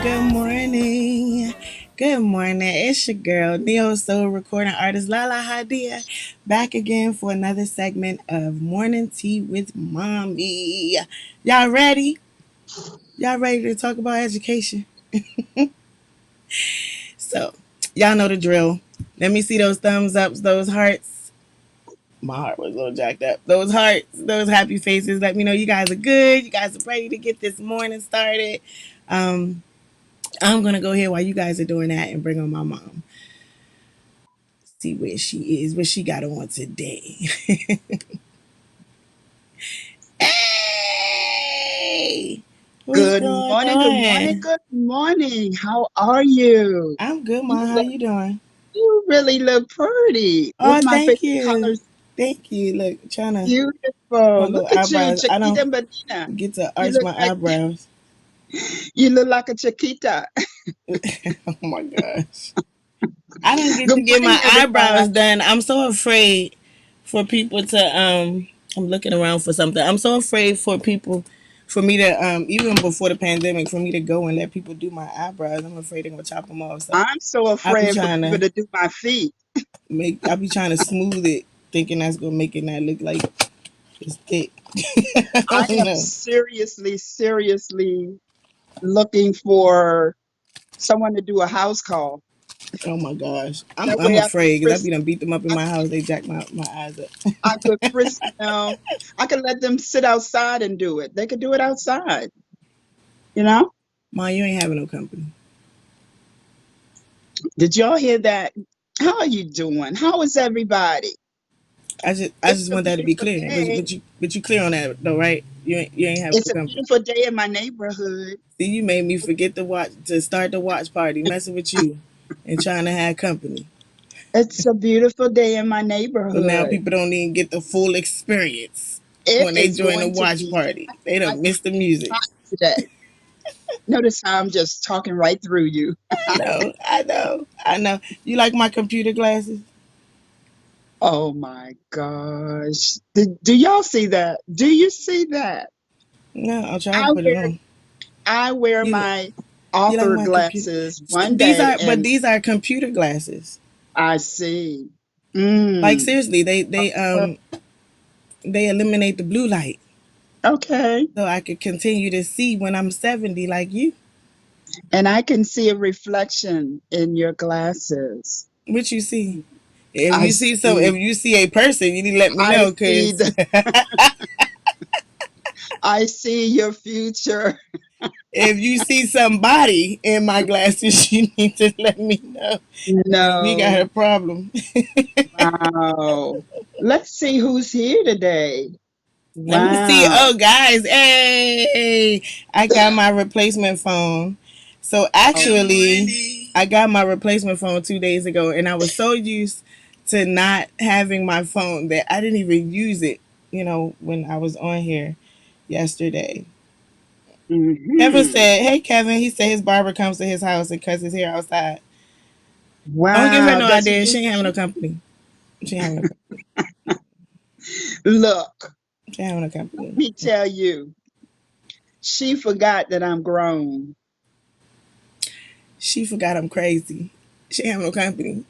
Good morning. Good morning. It's your girl, Neo Soul recording artist Lahla-Hadiya, back again for another segment of Morning Tea with Mommy. Y'all ready? Y'all ready to talk about education? So, y'all know the drill. Let me see those thumbs ups, those hearts. My heart was a little jacked up. Those hearts, those happy faces. Let me know you guys are good. You guys are ready to get this morning started. Um, I'm gonna go ahead while you guys are doing that and bring on my mom. See where she is, what she got on today. Hey, what's Good going morning, good morning, on? good morning. How are you? I'm good, You mom. How look, you doing? you really look pretty with Oh, my favorite thank you, colors. thank you. Look, trying to my Beautiful. little Look at you, eyebrows. I Chiquita don't Medina. get to You arch look my like eyebrows. you look like a Chiquita. Oh my gosh, I don't get Good to get morning, my eyebrows everybody. done. I'm so afraid for people to I'm looking around for something. I'm so afraid for people for me to even before the pandemic for me to go and let people do my eyebrows. I'm afraid they're gonna chop them off. So I'm so I'll be afraid for trying people to to do my feet. I'll be trying to smooth it, thinking that's gonna make it not look like it's thick. I I don't am know. seriously looking for someone to do a house call. Oh my gosh, I'm That I'm way I could afraid because I be frisk, done beat them up in I, my house. They jack my eyes up. I could frisk them. I could let them sit outside and do it. They could do it outside, you know? Ma, you ain't having no company. Did y'all hear that? How are you doing? How is everybody? I just It's a want that to be beautiful clear. But, day. but you clear on that though, right? You ain't having It's no a company. beautiful day in my neighborhood. See, you made me forget to start the watch party, messing with you, and trying to have company. It's a beautiful day in my So now neighborhood. people don't even get the full experience It when they is join the going to watch be party. They like don't miss the music. hot today. Notice how I'm just talking right through you. I know, I know, I know. You like my computer glasses? Oh my gosh. Do y'all see that? Do you see that? No, I'll try to I put it wear on. I wear You my you like author my computer? glasses one These day are but and these are computer glasses. I see. Like Mm. seriously, they eliminate the blue light, Okay. so I could continue to see when I'm 70 like you. And I can see a reflection in your glasses. What you see? If I you see some, if see, you see a person, you need to let me I know, see, cause I see your future. if you see somebody in my glasses, you need to let me know, and we got No. a problem. Wow. Let's see who's here today. Let me see. Wow. Oh, guys, hey, I got my replacement phone. So Oh, actually, I got my replacement phone 2 days ago, and I was so used to not having my phone that I didn't even use it. When I was on here yesterday. Kevin hmm. said, "Hey, Kevin." He said his barber comes to his house and cuts his hair outside. Don't give her Wow. no Does he idea. do She ain't having no feet? company. She ain't having no company. Look, She ain't having no let company. me tell you, she forgot that I'm grown. She forgot I'm crazy. She ain't having no company.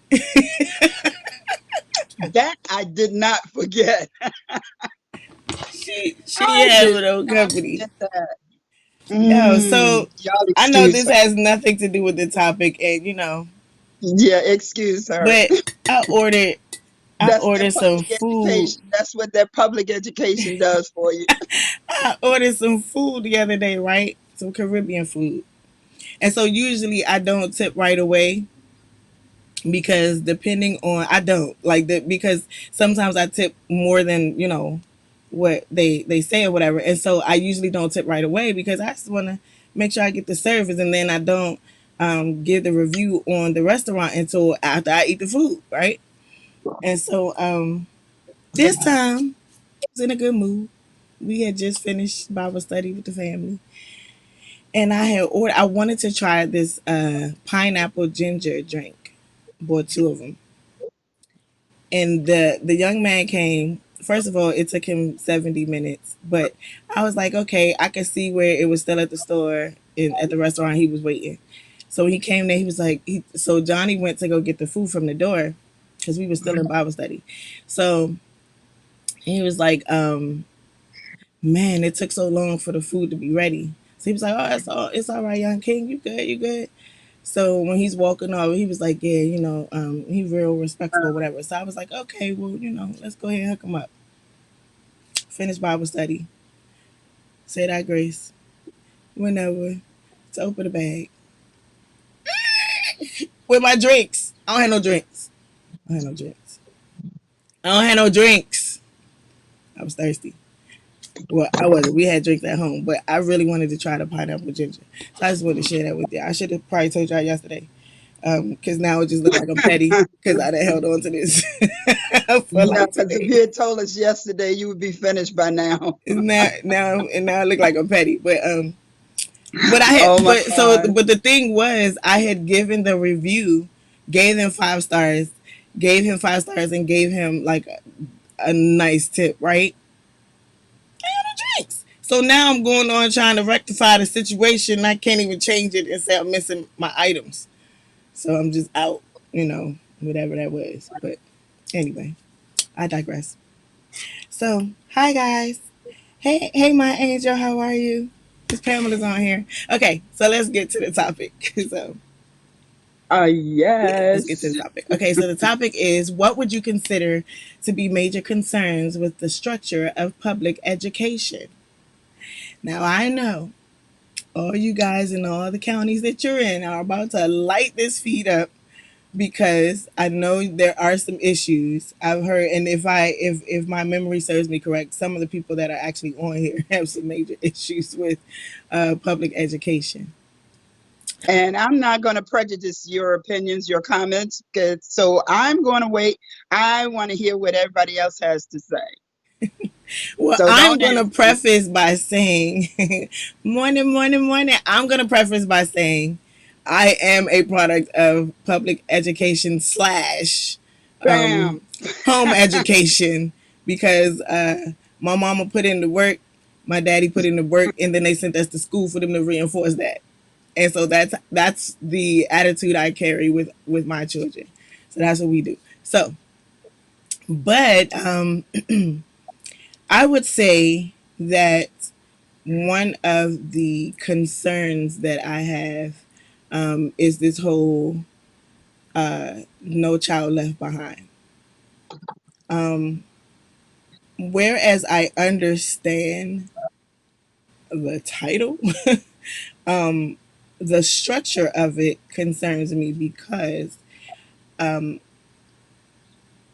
That I did not forget. She I did having no not company. forget that. Yo, Mm, so y'all I know excuse this her. has nothing to do with the topic, and Yeah, excuse her. but I ordered I That's their ordered some public food. education. That's what their public education does for you. I ordered some food the other day, right? Some Caribbean food. And so usually I don't tip right away because depending on I don't like that because sometimes I tip more than what they say or whatever, and so I usually don't tip right away because I just want to make sure I get the service, and then I don't give the review on the restaurant until after I eat the food, right? And so this time I was in a good mood. We had just finished Bible study with the family, and I had ordered. I wanted to try this pineapple ginger drink. Bought two of them, and the young man came. First of all, it took him 70 minutes, but I was like, okay, I could see where it was still at the store. at the restaurant. He was waiting. So when he came there, he was like, so Johnny went to go get the food from the door because we were still in Bible study. So he was like, man, it took so long for the food to be ready. So he was like, oh, it's all right, young king, you good, you good. So when he's walking off, he was like, yeah, he's real respectful or whatever. So I was like, okay, well, let's go ahead and hook him up. Finish Bible study, say that grace, went over to open the bag with my drinks. I don't have no drinks. I don't have no drinks. I don't have no drinks. I was thirsty. Well, I wasn't. We had drinks at home, but I really wanted to try the pineapple ginger. So I just wanted to share that with you. I should have probably told y'all yesterday, because now it just look like I'm petty because I done held on to this for Yeah, like two because if you days. had told us yesterday, you would be finished by now. Now I look like I'm petty, but I had Oh my God. but the thing was I had given the review, gave them 5 stars, gave him 5 stars, and gave him like a nice tip, right? Drinks. So now I'm going on trying to rectify the situation. I can't even change it and say I'm missing my items. So I'm just out, whatever that was. But anyway, I digress. So, hi guys. Hey, my angel, how are you? Miss Pamela's on here. Okay, so let's get to the topic. So, yeah, let's get to Yes. the topic. Okay, so the topic is what would you consider to be major concerns with the structure of public education? Now, I know all you guys in all the counties that you're in are about to light this feed up because I know there are some issues I've heard, and if my memory serves me correct, some of the people that are actually on here have some major issues with public education. And I'm not going to prejudice your opinions, your comments, so I'm going to wait. I want to hear what everybody else has to say. Well, So I'm don't going to answer. preface by saying, morning, morning, morning. I'm going to preface by saying, I am a product of public education slash um, Bam. home education because my mama put in the work, my daddy put in the work, and then they sent us to school for them to reinforce that. And so that's the attitude I carry with my children. So that's what we do. So, but I would say that one of the concerns that I have is this whole no child left behind. Um, whereas I understand the title, um, the structure of it concerns me because um,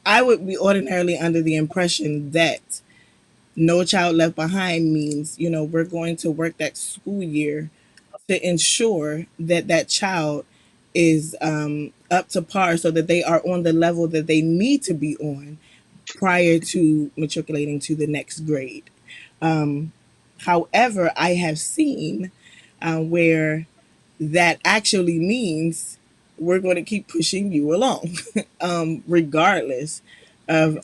I would be ordinarily under the impression that no child left behind means, we're going to work that school year to ensure that that child is up to par so that they are on the level that they need to be on prior to matriculating to the next grade. Um, However, I have seen where that actually means we're going to keep pushing you along, regardless of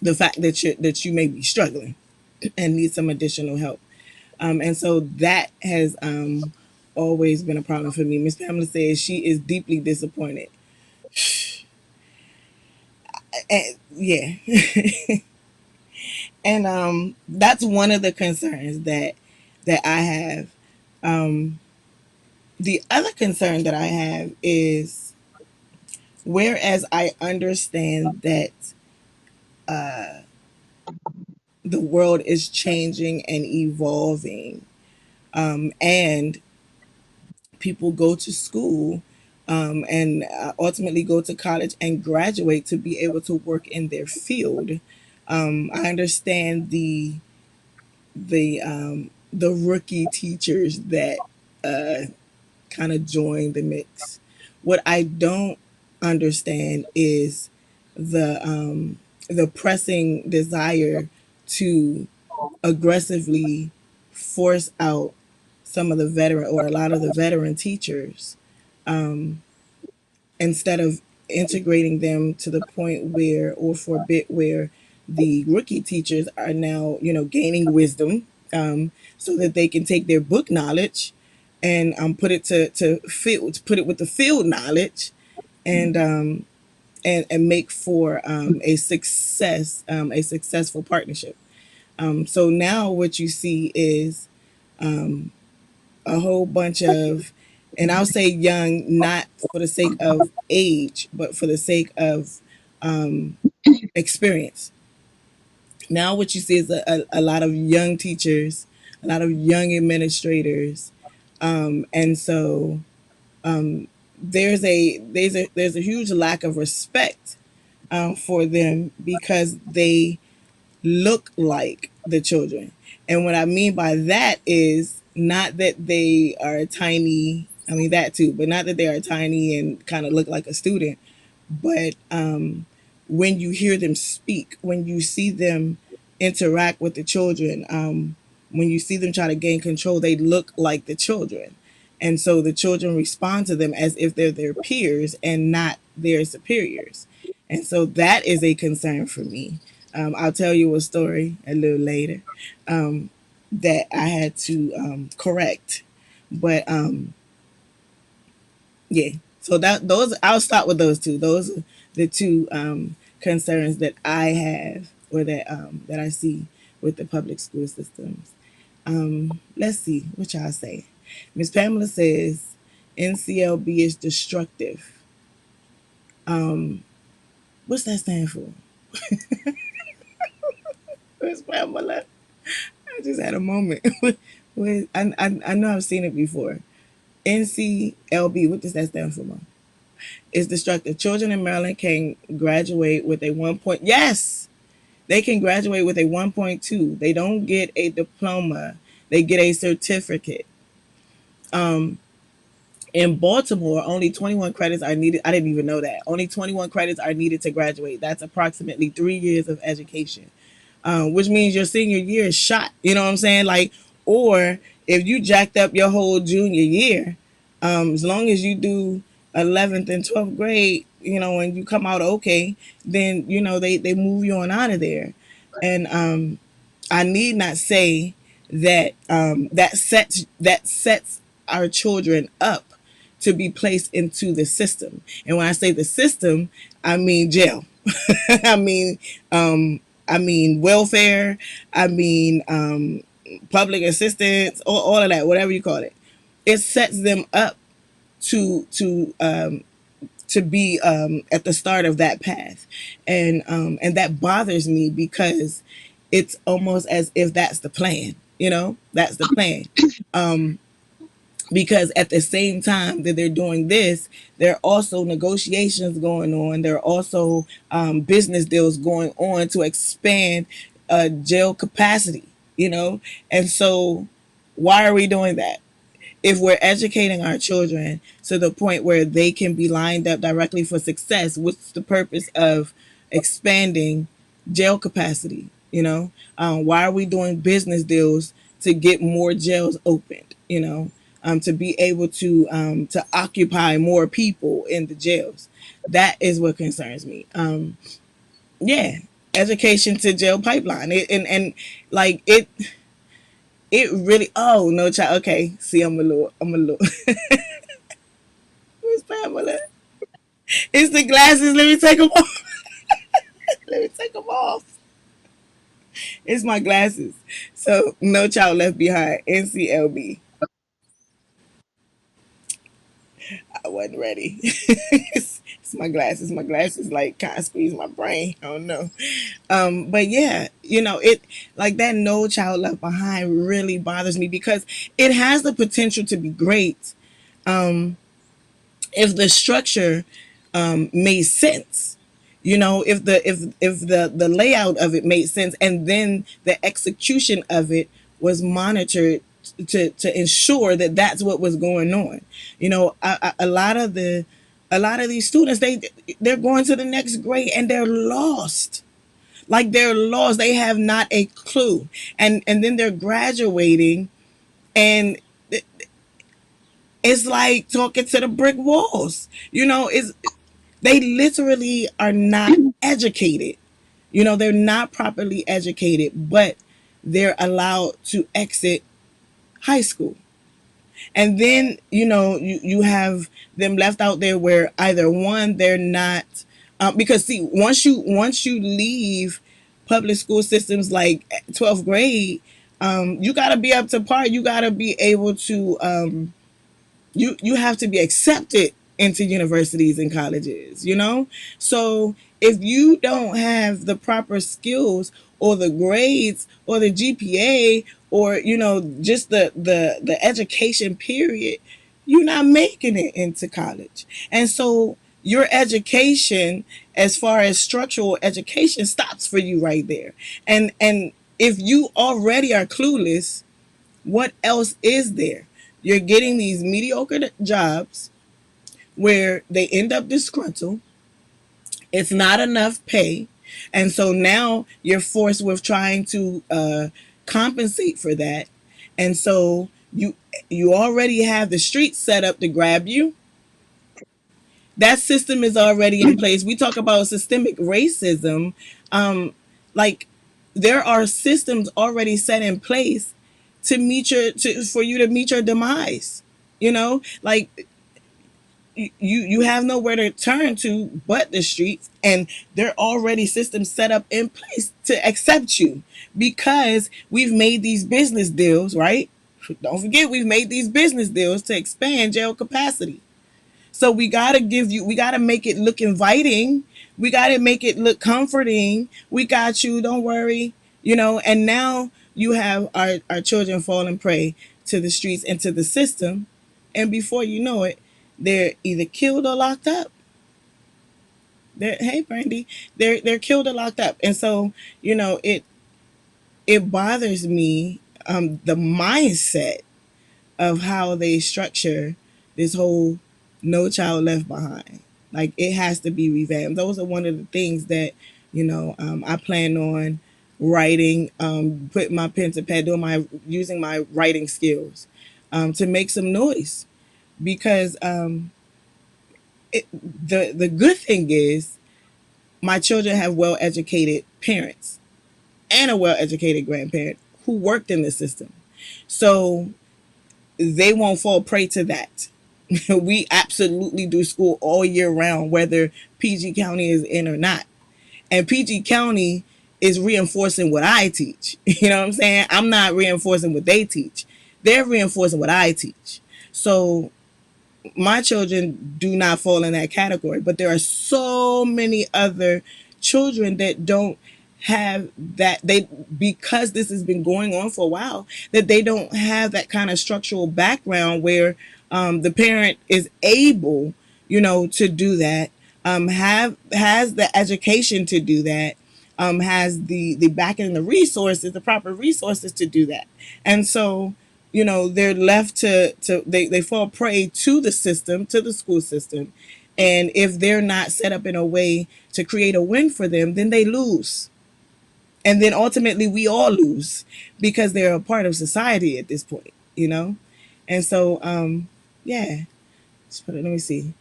the fact that you may be struggling and need some additional help. And so that has always been a problem for me. Miss Pamela says she is deeply disappointed. And, yeah. And that's one of the concerns that I have. Um, the other concern that I have is whereas I understand that the world is changing and evolving, and people go to school and ultimately go to college and graduate to be able to work in their field. I understand the rookie teachers that kind of join the mix. What I don't understand is the pressing desire to aggressively force out some of the veteran or a lot of the veteran teachers instead of integrating them to the point where or for a bit where the rookie teachers are now gaining wisdom, so that they can take their book knowledge and put it to field, put it with the field knowledge, and and make for a successful partnership. So now what you see is a whole bunch of, and I'll say young, not for the sake of age, but for the sake of experience. Now what you see is a lot of young teachers, a lot of young administrators, and so there's a huge lack of respect for them because they look like the children. And what I mean by that is not that they are tiny, I mean that too, but not that they are tiny and kind of look like a student, but when you hear them speak, when you see them interact with the children, when you see them try to gain control, they look like the children. And so the children respond to them as if they're their peers and not their superiors. And so that is a concern for me. I'll tell you a story a little later that I had to correct. But yeah, so that those I'll start with those two. Those are the two concerns that I have, or that I see with the public school systems. Let's see what y'all say. Miss Pamela says NCLB is destructive. What's that stand for? Miss Pamela, I just had a moment. I know I've seen it before. NCLB, what does that stand for, Mom? Is destructive. Children in Maryland can graduate with a 1 point. Yes, they can graduate with a 1.2. They don't get a diploma. They get a certificate. Um, in Baltimore, only 21 credits are needed. I didn't even know that. Only 21 credits are needed to graduate. That's approximately 3 years of education, which means your senior year is shot. You know what I'm saying? Like, or if you jacked up your whole junior year, as long as you do 11th and 12th grade, and you come out okay, then they move you on out of there. And I need not say that that sets our children up to be placed into the system. And when I say the system, I mean jail. I mean, I mean welfare. I mean public assistance, all of that, whatever you call it. It sets them up to be at the start of that path, and that bothers me because it's almost as if that's the plan. That's the plan. Because at the same time that they're doing this, there are also negotiations going on. There are also business deals going on to expand jail capacity. And so why are we doing that? If we're educating our children to the point where they can be lined up directly for success, what's the purpose of expanding jail capacity? Why are we doing business deals to get more jails opened? To be able to occupy more people in the jails. That is what concerns me. Yeah, education to jail pipeline. And like it really. Oh no, child. Okay, see, I'm a little. Where's Pamela? It's the glasses. Let me take them off. Let me take them off. It's my glasses. So no child left behind. NCLB. I wasn't ready. It's my glasses. My glasses like kind of squeeze my brain. I don't know. But yeah, it like that no child left behind really bothers me because it has the potential to be great. If the structure made sense, if the layout of it made sense, and then the execution of it was monitored to ensure that that's what was going on. A lot of these students, they're going to the next grade and they're lost. Like, they're lost. They have not a clue. And then they're graduating, and it's like talking to the brick walls. It's they literally are not educated. They're not properly educated. But they're allowed to exit high school. And then, you have them left out there where either one, they're not, because see, once you leave public school systems like 12th grade, you got to be up to par. You got to be able to, you have to be accepted into universities and colleges. So if you don't have the proper skills or the grades or the GPA, or just the education period, you're not making it into college. And so your education, as far as structural education, stops for you right there. And if you already are clueless, what else is there? You're getting these mediocre jobs where they end up disgruntled. It's not enough pay. And so now you're forced with trying to compensate for that. And so you already have the streets set up to grab you. That system is already in place. We talk about systemic racism. Um, like, there are systems already set in place for you to meet your demise. Like, you have nowhere to turn to but the streets, and there are already systems set up in place to accept you, because we've made these business deals, right? Don't forget, we've made these business deals to expand jail capacity. So we gotta make it look inviting. We gotta make it look comforting. We got you, don't worry. And now you have our children falling prey to the streets and to the system. And before you know it, they're either killed or locked up. Hey Brandy, they're killed or locked up. And so, it bothers me, the mindset of how they structure this whole No Child Left Behind. Like, it has to be revamped. Those are one of the things that I plan on writing, putting my pen to pad, using my writing skills, to make some noise, because the good thing is my children have well educated parents and a well educated grandparent who worked in the system, so they won't fall prey to that. We absolutely do school all year round, whether PG County is in or not. And PG County is reinforcing what I teach. You know what I'm saying? I'm not reinforcing what they teach. They're reinforcing what I teach. So my children do not fall in that category, but there are so many other children that don't have that, they because this has been going on for a while, that they don't have that kind of structural background where the parent is able, to do that, have has the education to do that, has the backing, the resources, the proper resources to do that. And so, they're left they fall prey to the system, to the school system. And if they're not set up in a way to create a win for them, then they lose. And then ultimately we all lose, because they're a part of society at this point. And so, yeah, let me see.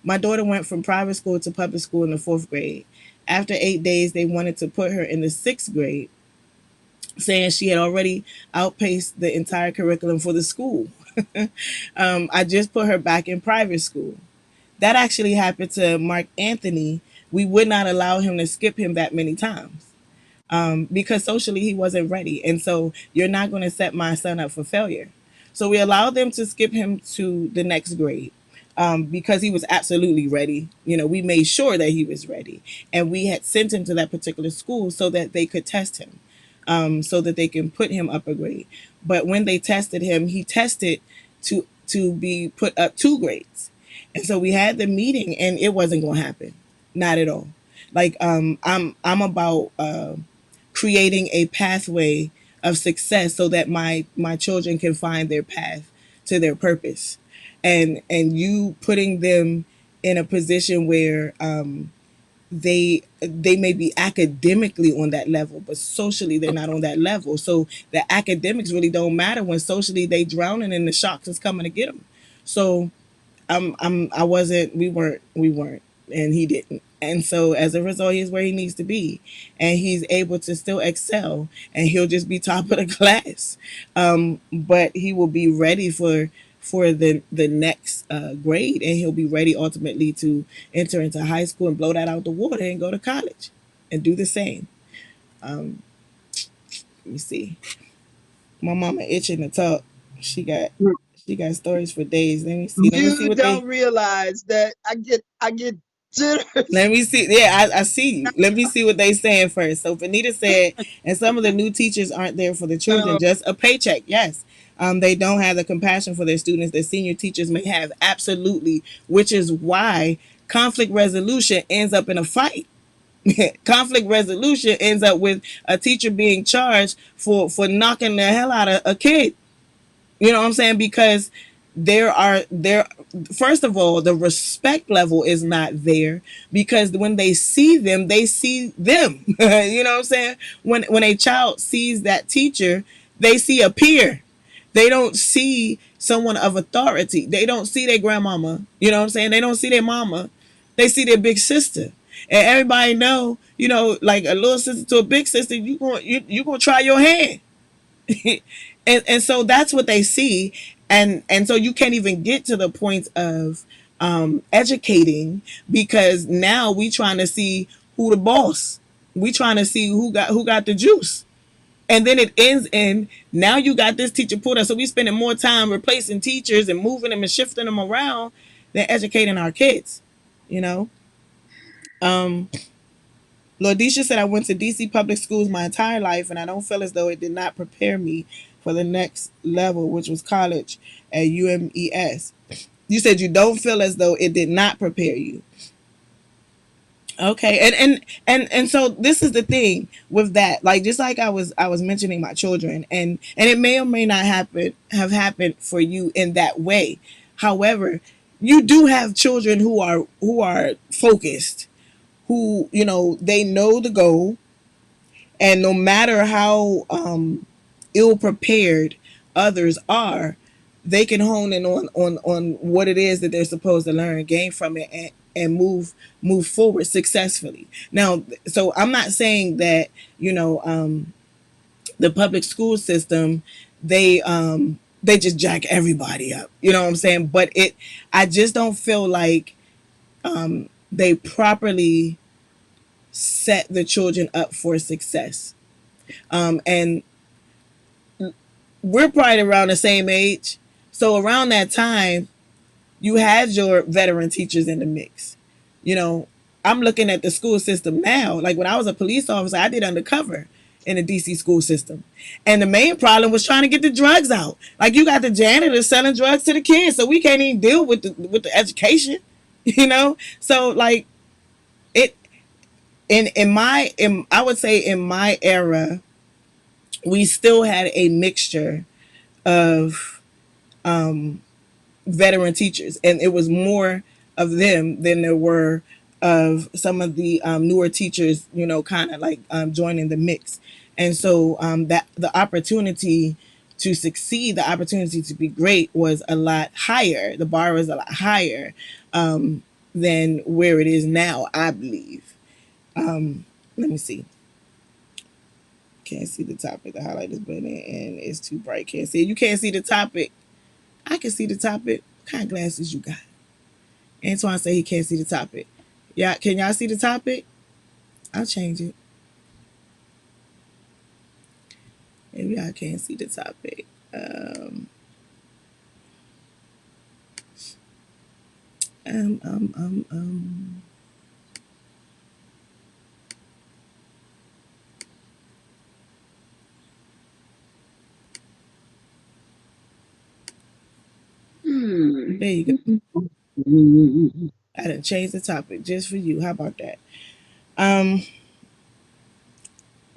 My daughter went from private school to public school in the fourth grade. After 8 days, they wanted to put her in the sixth grade, saying she had already outpaced the entire curriculum for the school. I just put her back in private school. That actually happened to Mark Anthony. We would not allow him to skip him that many times, because socially he wasn't ready. And so you're not going to set my son up for failure. So we allowed them to skip him to the next grade, because he was absolutely ready. We made sure that he was ready. And we had sent him to that particular school so that they could test him, so that they can put him up a grade. But when they tested him, he tested to be put up 2 grades. And so we had the meeting, and it wasn't going to happen. Not at all. Like, I'm about creating a pathway of success so that my children can find their path to their purpose. And you putting them in a position where they may be academically on that level, but socially they're not on that level. So the academics really don't matter when socially they drowning and the sharks is coming to get them. So I wasn't, we weren't. and he didn't. And so as a result, he's where he needs to be, and he's able to still excel, and he'll just be top of the class. But he will be ready for the next grade, and he'll be ready ultimately to enter into high school and blow that out the water and go to college and do the same. Um, Let me see. My mama itching to talk. She got she got stories for days. Let me see. Let me see You what they. don't realize that I get jitters. Let me see. Yeah, I see you. Let me see what they saying first. So Vanita said, and some of the new teachers aren't there for the children, So, just a paycheck. Yes. They don't have the compassion for their students that senior teachers may have. Absolutely. Which is why conflict resolution ends up in a fight. Conflict resolution ends up with a teacher being charged for knocking the hell out of a kid. You know what I'm saying? Because there first of all, the respect level is not there, because when they see them, they see them. You know what I'm saying? When a child sees that teacher, they see a peer. They don't see someone of authority. They don't see their grandmama. You know what I'm saying? They don't see their mama. They see their big sister. And everybody know, like a little sister to a big sister, you gonna try your hand. And so that's what they see, and so you can't even get to the point of educating, because now we trying to see who the boss. We trying to see who got the juice, and then it ends in, now you got this teacher pulled us. So we spending more time replacing teachers and moving them and shifting them around than educating our kids. You know, um, Lordisha said, I went to DC public schools my entire life, and I don't feel as though it did not prepare me for the next level, which was college at UMES. You said you don't feel as though it did not prepare you. Okay, and so this is the thing with that. Like, just like I was mentioning my children, and it may or may not have happened for you in that way. However, you do have children who are focused, who they know the goal, and no matter how ill prepared others are, they can hone in on what it is that they're supposed to learn, gain from it, and move forward successfully. Now, so I'm not saying that the public school system, they just jack everybody up. You know what I'm saying? But I just don't feel like they properly set the children up for success. And we're probably around the same age. So around that time, you had your veteran teachers in the mix. You know, I'm looking at the school system now. Like when I was a police officer, I did undercover in the DC school system. And the main problem was trying to get the drugs out. Like you got the janitors selling drugs to the kids, so we can't even deal with the education. So like it I would say in my era, we still had a mixture of veteran teachers, and it was more of them than there were of some of the newer teachers. Kind of like joining the mix, and so that the opportunity to succeed, the opportunity to be great, was a lot higher. The bar was a lot higher than where it is now, I believe. Let me see. Can't see the topic. The highlight is button and it's too bright. Can't see it. You can't see the topic. I can see the topic. What kind of glasses you got? Antoine said he can't see the topic. Yeah, can y'all see the topic? I'll change it. Maybe I can't see the topic. Um, um, um, um, um. hmm. There you go. I didn't change the topic just for you. How about that? Um,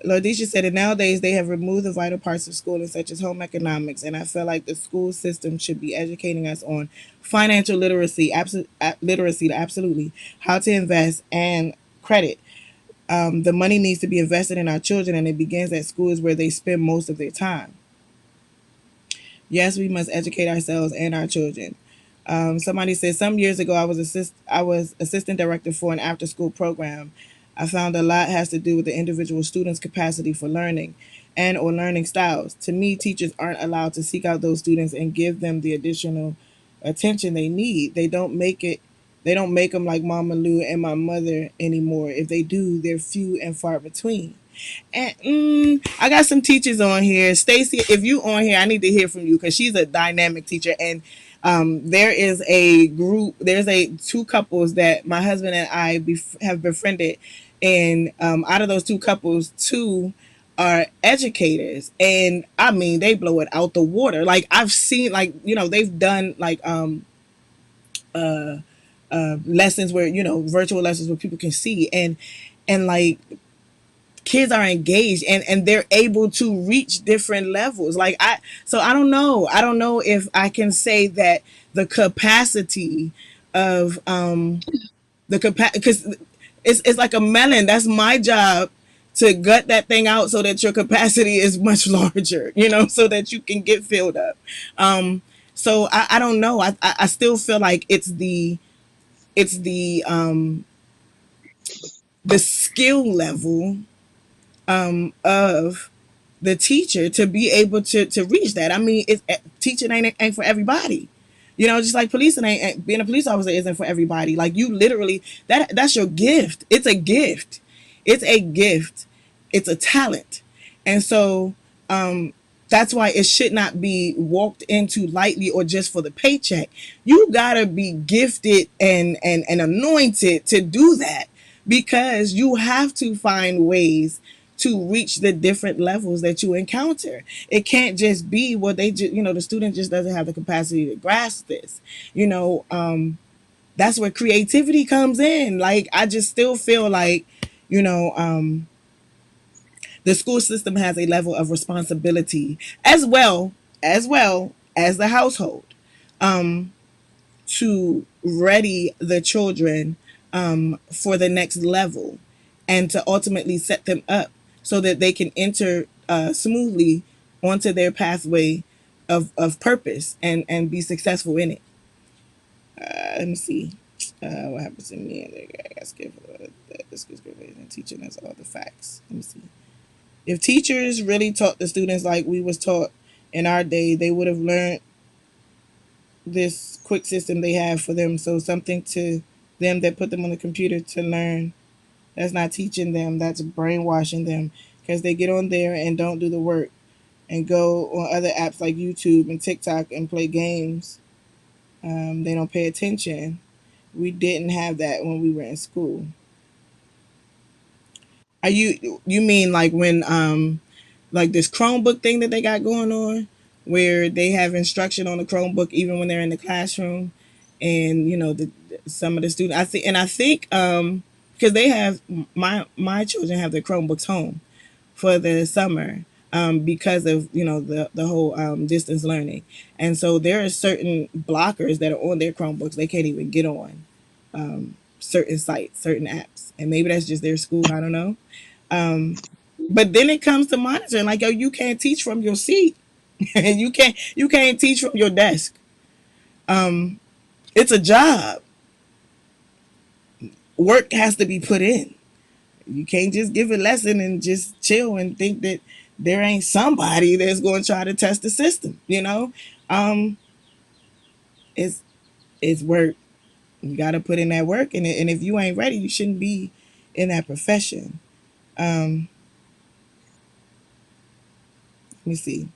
Lodisha said that nowadays they have removed the vital parts of schooling, such as home economics, and I feel like the school system should be educating us on financial literacy, literacy, absolutely, how to invest and credit. The money needs to be invested in our children, and it begins at school, is where they spend most of their time. Yes, we must educate ourselves and our children. Somebody said some years ago I was assistant director for an after school program. I found a lot has to do with the individual student's capacity for learning and or learning styles. To me, teachers aren't allowed to seek out those students and give them the additional attention they need. They don't make them like Mama Lou and my mother anymore. If they do, they're few and far between. And I got some teachers on here. Stacy, if you on here, I need to hear from you because she's a dynamic teacher. And there is a group. There's a two couples that my husband and I have befriended, and out of those two couples, two are educators, and I mean they blow it out the water. Like I've seen, like they've done like uh, lessons where virtual lessons where people can see and like kids are engaged and they're able to reach different levels. Like I don't know if I can say that the capacity of the capacity, because it's like a melon. That's my job, to gut that thing out so that your capacity is much larger, so that you can get filled up. So I don't know. I still feel like it's the skill level of the teacher to be able to reach that. I mean, teaching ain't for everybody. Just like policing ain't being a police officer isn't for everybody. Like you literally that's your gift. It's a gift. It's a gift. It's a talent. And so that's why it should not be walked into lightly or just for the paycheck. You gotta be gifted and anointed to do that, because you have to find ways to reach the different levels that you encounter. It can't just be what they just, the student just doesn't have the capacity to grasp this. You know, that's where creativity comes in. Like I just still feel like, you know, the school system has a level of responsibility as the household, um, to ready the children for the next level and to ultimately set them up so that they can enter smoothly onto their pathway of purpose and be successful in it. Let me see. What happens to me? I got scared for the school's grade and teaching us all the facts. Let me see. If teachers really taught the students like we was taught in our day, they would have learned this quick system they have for them. So something to them that put them on the computer to learn. That's not teaching them. That's brainwashing them, because they get on there and don't do the work and go on other apps like YouTube and TikTok and play games. They don't pay attention. We didn't have that when we were in school. Are you mean like when like this Chromebook thing that they got going on, where they have instruction on the Chromebook even when they're in the classroom, and some of the students I think because they have my children have their Chromebooks home for the summer, because of the whole distance learning, and so there are certain blockers that are on their Chromebooks they can't even get on certain sites, certain apps, and maybe that's just their school. I don't know. um, but then it comes to monitoring, like, yo, you can't teach from your seat, and you can't teach from your desk. Um, it's a job. Work has to be put in. You can't just give a lesson and just chill and think that there ain't somebody that's going to try to test the system. Um, it's it's work. You got to put in that work, and if you ain't ready, you shouldn't be in that profession. Um, let me see.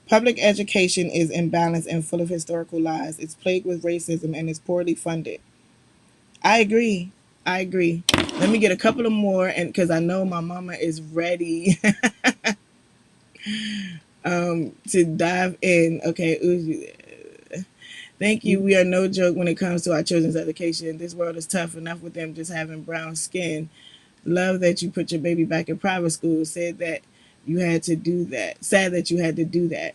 Public education is imbalanced and full of historical lies. It's plagued with racism and is poorly funded. I agree. I agree. Let me get a couple of more, and because I know my mama is ready to dive in. Okay, Uzi, thank you. We are no joke when it comes to our children's education. This world is tough enough with them just having brown skin. Love that you put your baby back in private school. Said that you had to do that. Sad that you had to do that.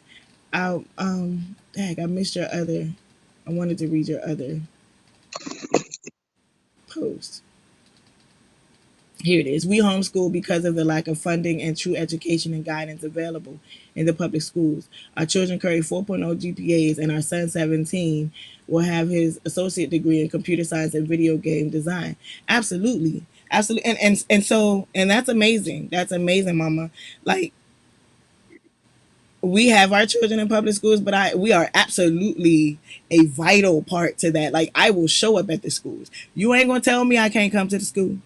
Dang, I missed your other. I wanted to read your other post. Here it is. We homeschool because of the lack of funding and true education and guidance available in the public schools. Our children carry 4.0 GPAs, and our son, 17, will have his associate degree in computer science and video game design. Absolutely. Absolutely. And that's amazing. That's amazing, mama. Like, we have our children in public schools, but we are absolutely a vital part to that. Like, I will show up at the schools. You ain't gonna tell me I can't come to the school.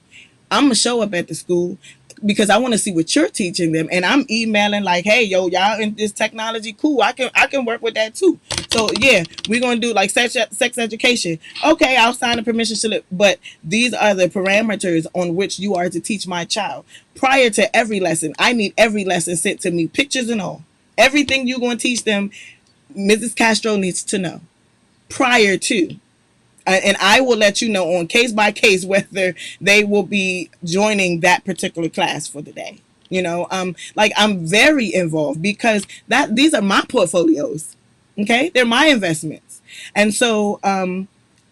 I'm gonna show up at the school because I want to see what you're teaching them, and I'm emailing like, "Hey, yo, y'all in this technology, cool. I can work with that too." So yeah, we're gonna do like sex education. Okay, I'll sign a permission slip, but these are the parameters on which you are to teach my child. Prior to every lesson, I need every lesson sent to me, pictures and all. Everything you're going to teach them, Mrs. Castro needs to know prior to. And I will let you know on case by case whether they will be joining that particular class for the day. Like, I'm very involved because that these are my portfolios. Okay, they're my investments, and so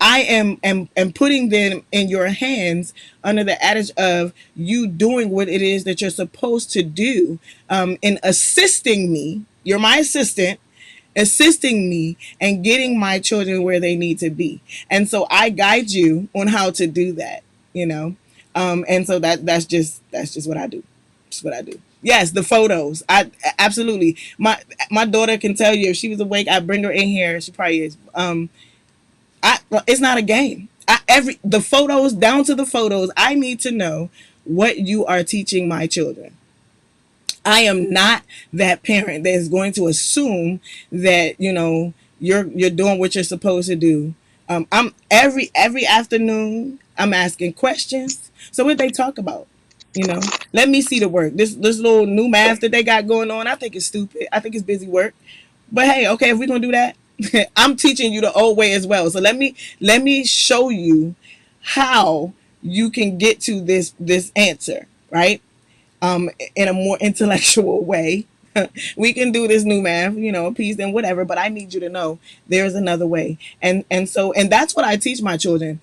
I am putting them in your hands under the adage of you doing what it is that you're supposed to do, in assisting me. You're my assistant, assisting me and getting my children where they need to be. And so I guide you on how to do that, you know. And so that's just what I do. That's what I do. Yes, the photos. I absolutely. My daughter can tell you if she was awake, I bring her in here. She probably is. It's not a game. The photos, down to the photos. I need to know what you are teaching my children. I am not that parent that is going to assume that you're doing what you're supposed to do. I'm every afternoon I'm asking questions. So what they talk about, let me see the work. This little new math that they got going on, I think it's stupid. I think it's busy work. But hey, okay, if we're gonna do that, I'm teaching you the old way as well. So let me show you how you can get to this answer, right? In a more intellectual way. We can do this new math, peace and whatever, but I need you to know there's another way. And that's what I teach my children.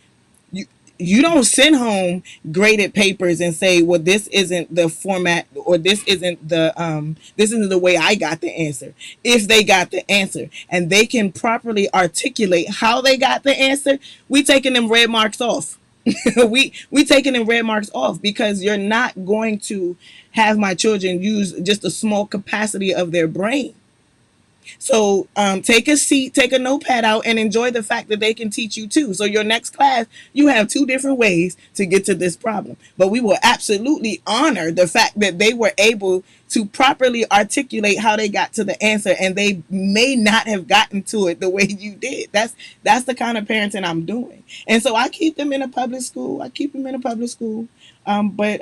You don't send home graded papers and say, well, this isn't the format, or this isn't the way I got the answer. If they got the answer and they can properly articulate how they got the answer, we taking them red marks off. we taking them red marks off, because you're not going to have my children use just a small capacity of their brain. So take a seat, take a notepad out, and enjoy the fact that they can teach you too. So your next class, you have two different ways to get to this problem. But we will absolutely honor the fact that they were able to properly articulate how they got to the answer, and they may not have gotten to it the way you did. That's the kind of parenting I'm doing. And so I keep them in a public school. I keep them in a public school. But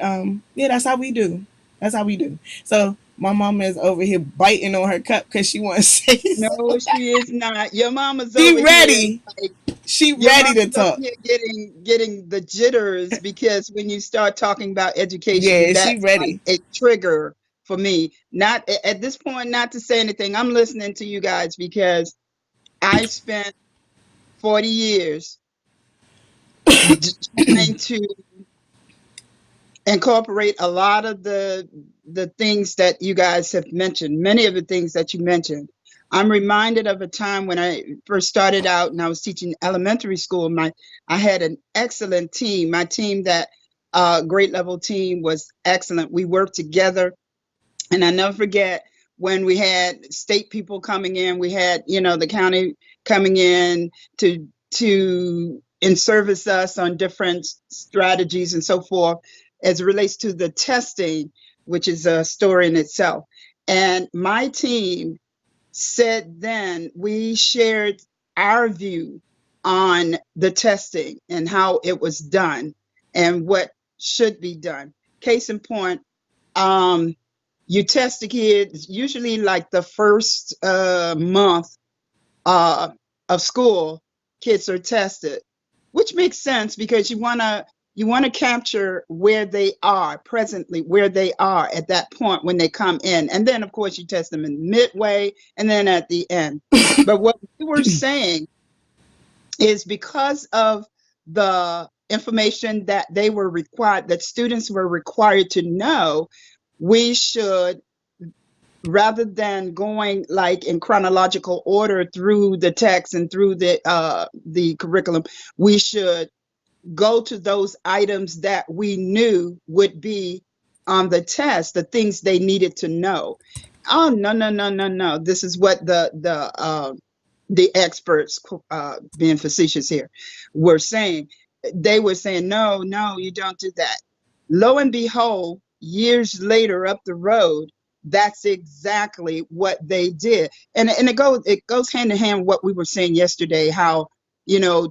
yeah, that's how we do. That's how we do. So my mom is over here biting on her cup because she wants to say No, something. she is not. Your mama's over She here. ready. Like, She your ready to mama's over talk. here getting the jitters because when you start talking about education, Yeah, she that's like ready. a trigger for me. Not at this point, not to say anything. I'm listening to you guys because I spent 40 years trying to incorporate a lot of the things that you guys have mentioned, many of the things that you mentioned. I'm reminded of a time when I first started out and I was teaching elementary school. I had an excellent team. My team, that grade level team, was excellent. We worked together, and I never forget when we had state people coming in. We had, the county coming in to in service us on different strategies and so forth as it relates to the testing, which is a story in itself. And my team said then we shared our view on the testing and how it was done and what should be done. Case in point, um, you test the kids usually like the first month uh, of school. Kids are tested, which makes sense because you want to capture where they are presently, where they are at that point when they come in, and then of course you test them in midway and then at the end. But what we were saying is because of the information that they were required, that students were required to know, we should, rather than going like in chronological order through the text and through the curriculum, we should go to those items that we knew would be on the test, the things they needed to know. Oh, no, no, no, no, no. This is what the experts, being facetious here, were saying. They were saying, no, no, you don't do that. Lo and behold, years later up the road, that's exactly what they did. And it goes hand in hand with what we were saying yesterday, how,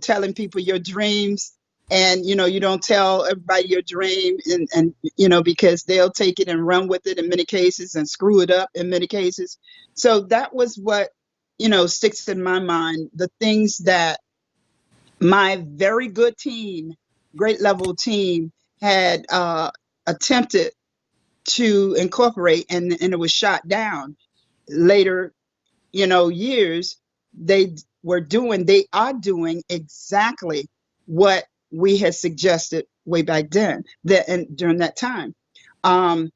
telling people your dreams, and you don't tell everybody your dream, and because they'll take it and run with it in many cases and screw it up in many cases. So that was what sticks in my mind, the things that my very good team, great level team, had attempted to incorporate, and it was shot down later, years. They are doing exactly what we had suggested way back then, that and during that time. um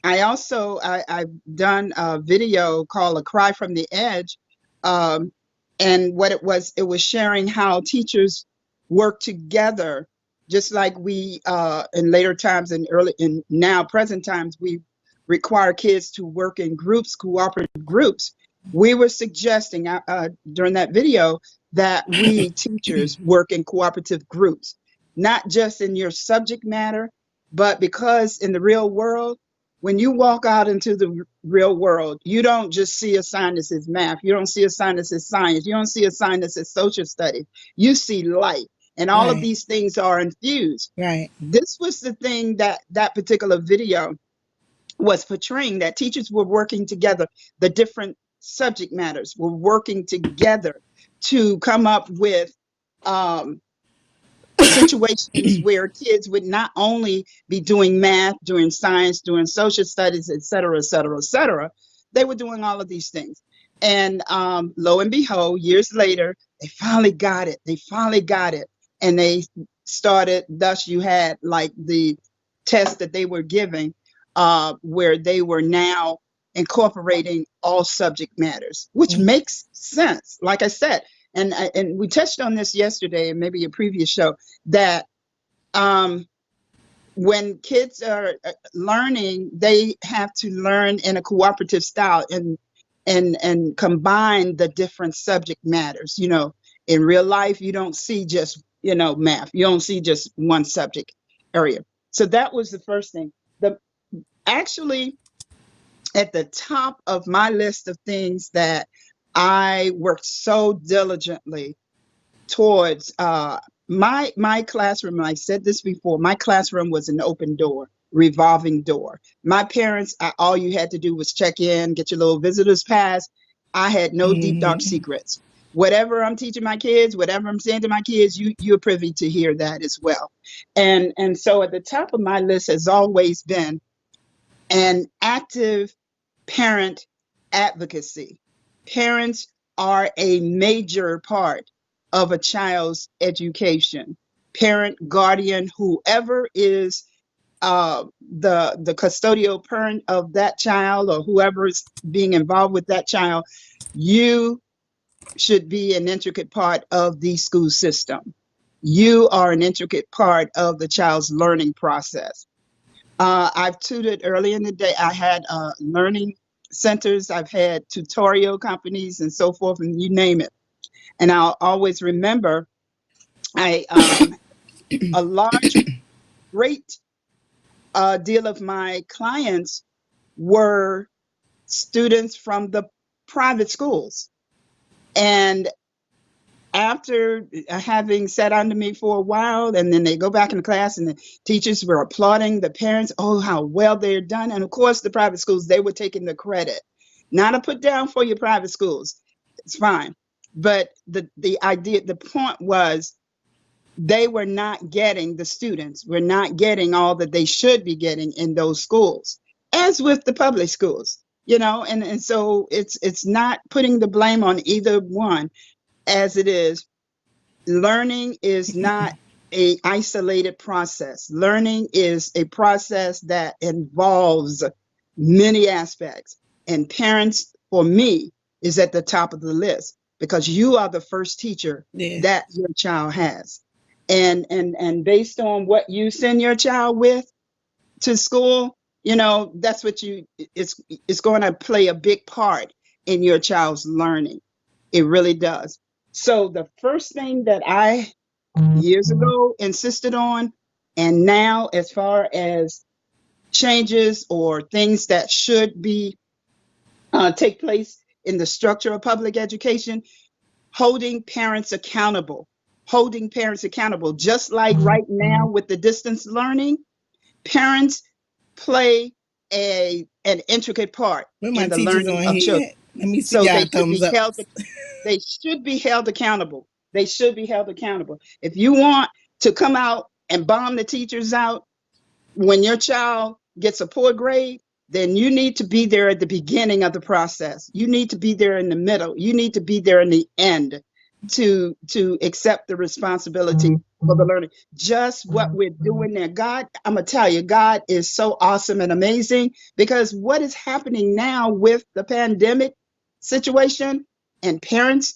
I've done a video called "A Cry from the Edge," um, and what it was sharing how teachers work together, just like we, in later times and early in now present times, we require kids to work in groups, cooperative groups. We were suggesting, during that video, that we teachers work in cooperative groups, not just in your subject matter, but because in the real world, when you walk out into the real world, you don't just see a sign that says math. You don't see a sign that says science. You don't see a sign that says social studies. You see light, and all of Right. these things are infused. Right. This was the thing that particular video was portraying, that teachers were working together. The different subject matters were working together to come up with um, situations where kids would not only be doing math, doing science, doing social studies, et cetera, et cetera, et cetera. They were doing all of these things. And lo and behold, years later, they finally got it. They finally got it. And they started, thus, you had like the test that they were giving, where they were now incorporating all subject matters, which Mm. makes sense. Like I said, and we touched on this yesterday and maybe a previous show, that um, when kids are learning, they have to learn in a cooperative style, and combine the different subject matters. In real life, you don't see just math. You don't see just one subject area. So that was the first thing. The Actually, at the top of my list of things that I worked so diligently towards, my classroom. I said this before. My classroom was an open door, revolving door. My parents, all you had to do was check in, get your little visitor's pass. I had no deep dark Mhm. secrets. Whatever I'm teaching my kids, whatever I'm saying to my kids, you're privy to hear that as well. And so at the top of my list has always been an active parent advocacy. Parents are a major part of a child's education. Parent, guardian, whoever is the custodial parent of that child, or whoever is being involved with that child, you should be an intricate part of the school system. You are an intricate part of the child's learning process. I've tutored early in the day. I had learning centers. I've had tutorial companies and so forth, and you name it. And I'll always remember, I a large, great deal of my clients were students from the private schools. And after having sat under me for a while, and then they go back in the class, and the teachers were applauding the parents, oh, how well they're done. And of course, the private schools, they were taking the credit. Not a put down for your private schools. It's fine. But the idea, the point was, they were not getting, the students were not getting all that they should be getting in those schools, as with the public schools, and so it's not putting the blame on either one, as it is, learning is not. a isolated process. Learning is a process that involves many aspects. And parents, for me, is at the top of the list because you are the first teacher Yeah. that your child has. And based on what you send your child with to school, that's what it's going to play a big part in your child's learning. It really does. So the first thing that I years ago insisted on, and now as far as changes or things that should be take place in the structure of public education, holding parents accountable, holding parents accountable, just like right now with the distance learning. Parents play an intricate part Where my in the teachers learning on of here children. at? Let me see So y'all thumbs up. they should be held accountable. They should be held accountable. If you want to come out and bomb the teachers out when your child gets a poor grade, then you need to be there at the beginning of the process. You need to be there in the middle. You need to be there in the end to accept the responsibility for the learning. Just what we're doing there. God, I'm gonna tell you, God is so awesome and amazing because what is happening now with the pandemic situation and parents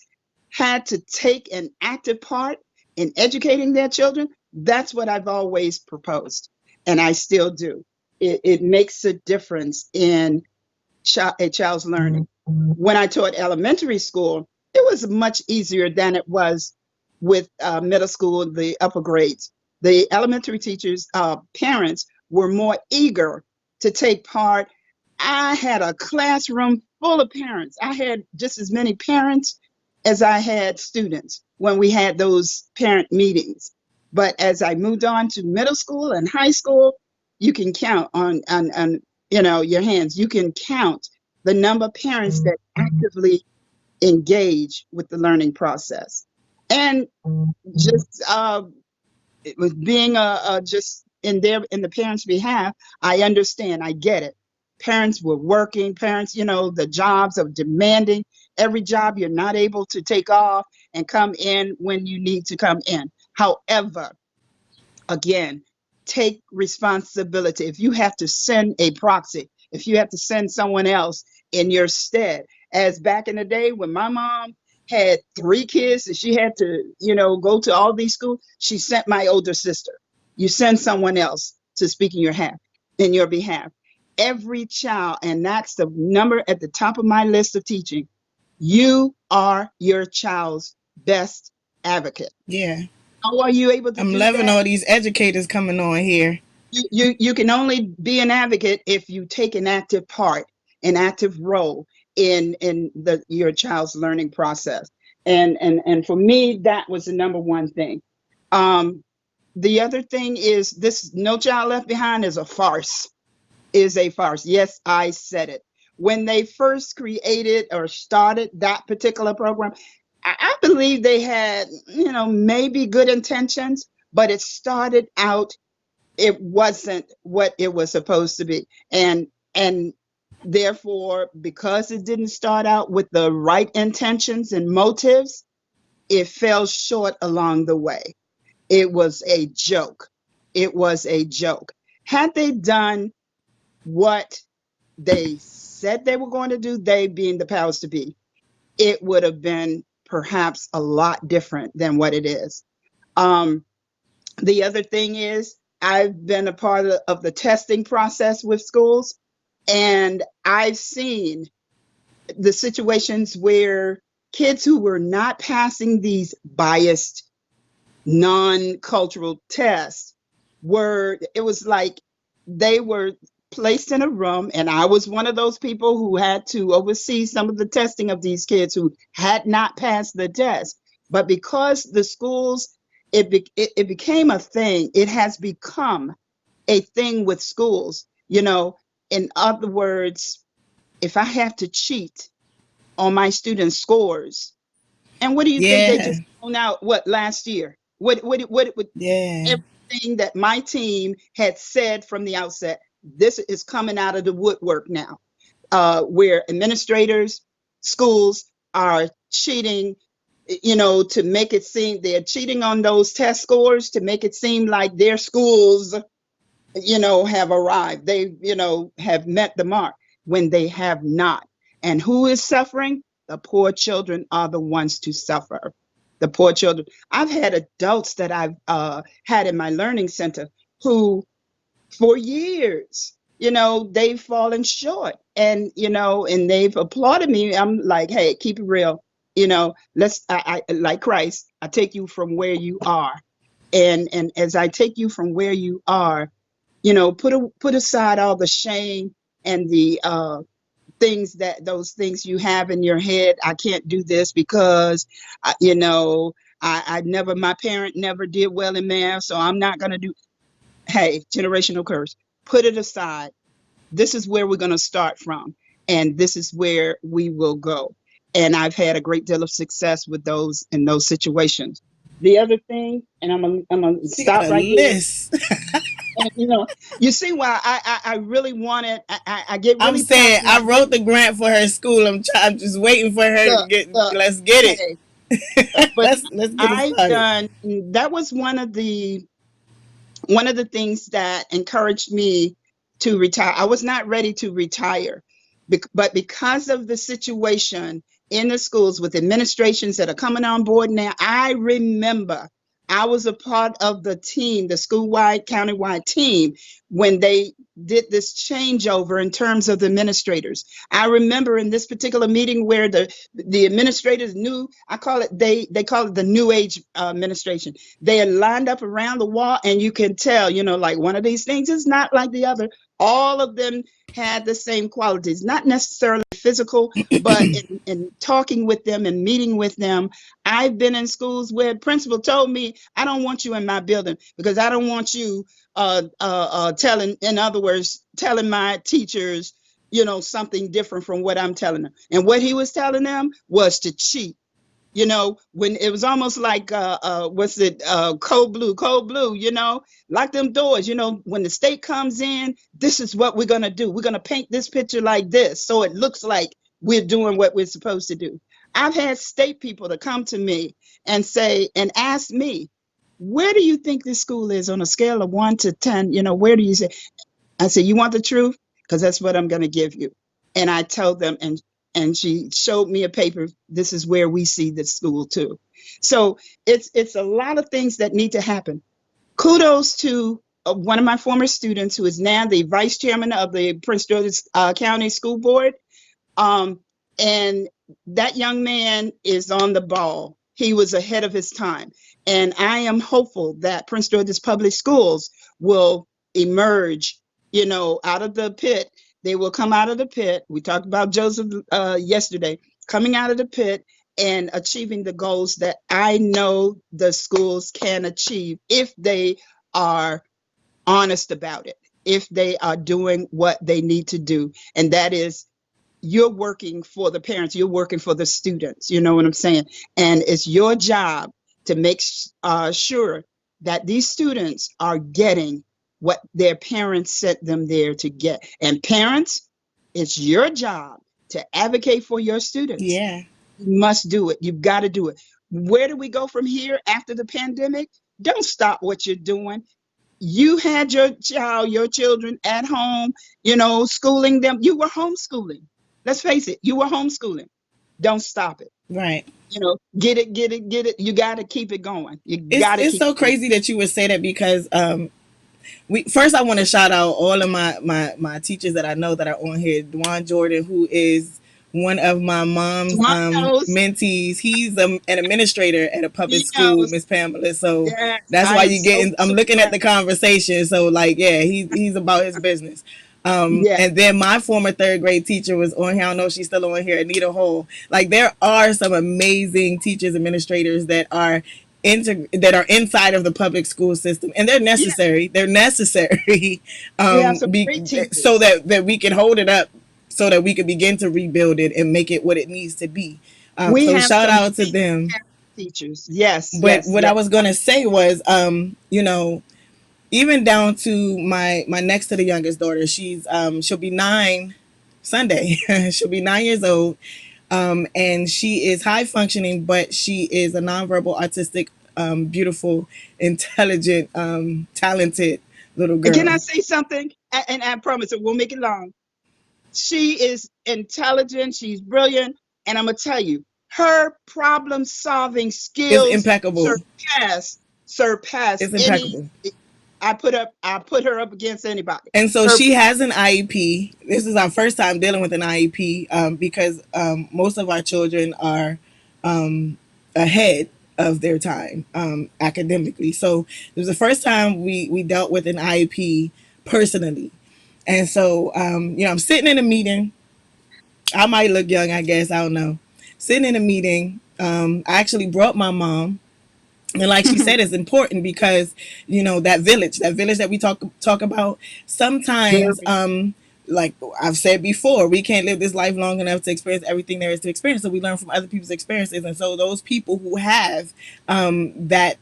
had to take an active part in educating their children, that's what I've always proposed and I still do. It makes a difference in a child's learning. When I taught elementary school, it was much easier than it was with middle school, the upper grades. The elementary teachers, parents were more eager to take part. I had a classroom full of parents. I had just as many parents as I had students when we had those parent meetings. But as I moved on to middle school and high school, you can count on your hands. You can count the number of parents that actively engage with the learning process. And just with being just in the parents' behalf, I understand, I get it. Parents were working, parents, the jobs of demanding every job you're not able to take off and come in when you need to come in. However, again, take responsibility. If you have to send a proxy, if you have to send someone else in your stead, as back in the day when my mom had three kids and she had to, go to all these schools, she sent my older sister. You send someone else to speak in your behalf. Every child, and that's the number at the top of my list of teaching. You are your child's best advocate. Yeah. How are you able to I'm do loving that? all these educators coming on here. You can only be an advocate if you take an active part, an active role in your child's learning process. And for me, that was the number one thing. Um, the other thing is this: No Child Left Behind is a farce. Is a farce. Yes, I said it. When they first created or started that particular program, I believe they had, maybe good intentions, but it started out, it wasn't what it was supposed to be. And therefore, because it didn't start out with the right intentions and motives, it fell short along the way. It was a joke. It was a joke. Had they done what they said they were going to do, they being the powers to be, it would have been perhaps a lot different than what it is. Um, the other thing is, I've been a part of the testing process with schools, and I've seen the situations where kids who were not passing these biased, non cultural tests it was like they were placed in a room, and I was one of those people who had to oversee some of the testing of these kids who had not passed the test. But because the schools, it became a thing, it has become a thing with schools. In other words, if I have to cheat on my students' scores, and what do you think they Yeah. just found out? What last year? What Yeah. everything that my team had said from the outset? This is coming out of the woodwork now, where administrators, schools are cheating to make it seem they're cheating on those test scores to make it seem like their schools, have arrived. They, have met the mark when they have not. And who is suffering? The poor children are the ones to suffer. The poor children. I've had adults that I've had in my learning center who, for years, they've fallen short, and they've applauded me. I'm like, hey, keep it real. Let's, I like Christ, I take you from where you are. And as I take you from where you are, put aside all the shame and the those things you have in your head. I can't do this because, I never, my parent never did well in math, so I'm not going to do. Hey, generational curse. Put it aside. This is where we're going to start from, and this is where we will go. And I've had a great deal of success with those in those situations. The other thing, and I'm gonna She got stop a right there. list. And, you see why I really wanted. I get I'm really saying passionate. I wrote the grant for her school. I'm just waiting for her to Look, get. look. Let's get it. Hey, but Let's get it I've started. done. That was one of the things that encouraged me to retire. I was not ready to retire, but because of the situation in the schools with administrations that are coming on board now, I remember I was a part of the team, the school-wide, county-wide team, when they did this changeover in terms of the administrators. I remember in this particular meeting where the administrators knew, I call it, they call it the new age administration. They are lined up around the wall, and you can tell, like one of these things is not like the other. All of them had the same qualities, not necessarily physical, but in talking with them and meeting with them. I've been in schools where principal told me, I don't want you in my building because I don't want you telling, in other words, telling my teachers, something different from what I'm telling them. And what he was telling them was to cheat. When it was almost like what's it, code blue, lock them doors. When the state comes in, this is what we're going to do. We're going to paint this picture like this so it looks like we're doing what we're supposed to do. I've had state people to come to me and say and ask me, where do you think this school is on a scale of 1 to 10? Where do you say? I said, you want the truth? Because that's what I'm going to give you. And I told them, and she showed me a paper. This is where we see the school too. So it's a lot of things that need to happen. Kudos to one of my former students who is now the vice chairman of the Prince George's County School Board. Um, and that young man is on the ball. He was ahead of his time. And I am hopeful that Prince George's Public Schools will emerge, out of the pit. They will come out of the pit. We talked about Joseph yesterday, coming out of the pit and achieving the goals that I know the schools can achieve if they are honest about it, if they are doing what they need to do. And that is, you're working for the parents, you're working for the students, you know what I'm saying? And it's your job to make sure that these students are getting what their parents sent them there to get. And parents, it's your job to advocate for your students. Yeah. You must do it. You've got to do it. Where do we go from here after the pandemic? Don't stop what you're doing. You had your children at home, schooling them. You were homeschooling. Let's face it, you were homeschooling. Don't stop it. Right. Get it, get it, get it. You got to keep it going. You It's got to it's keep so it going. crazy that you would say that because we first I want to shout out all of my teachers that I know that are on here. Dwan Jordan, who is one of my mom's One knows. mentees. He's an administrator at a public He school, knows. Miss Pamela. So Yes, that's I why am you so, getting. I'm so looking at glad. the conversation. So like, yeah, he's about his business. Yeah, And then my former third grade teacher was on here. I don't know if she's still on here, Anita Hall. Like there are some amazing teachers, administrators that are inside of the public school system, and they're yeah. necessary. They're necessary, We have some great so teachers. that we can hold it up, so that we can begin to rebuild it and make it what it needs to be. We So have shout some out to them. fantastic teachers. Yes, But yes, what I yes. was gonna say was, even down to my next to the youngest daughter, she'll be 9 Sunday. She'll be 9 years old. And she is high functioning, but she is a nonverbal autistic, beautiful, intelligent, talented little And can I girl. say something? And I promise it won't make it long. She is intelligent, she's brilliant, and I'm gonna tell you, her problem solving Is skills impeccable. surpass It's any. impeccable. I put her up against anybody. And so Her she has an IEP. This is our first time dealing with an IEP, because most of our children are ahead of their time, academically. So it was the first time we dealt with an IEP personally. And so, I'm sitting in a meeting. I might look young, I guess. I don't know. Sitting in a meeting. I actually brought my mom, and like she said, it's important because that village that we talk about. Sometimes, very like I've said before, we can't live this life long enough to experience everything there is to experience. So we learn from other people's experiences, and so those people who have that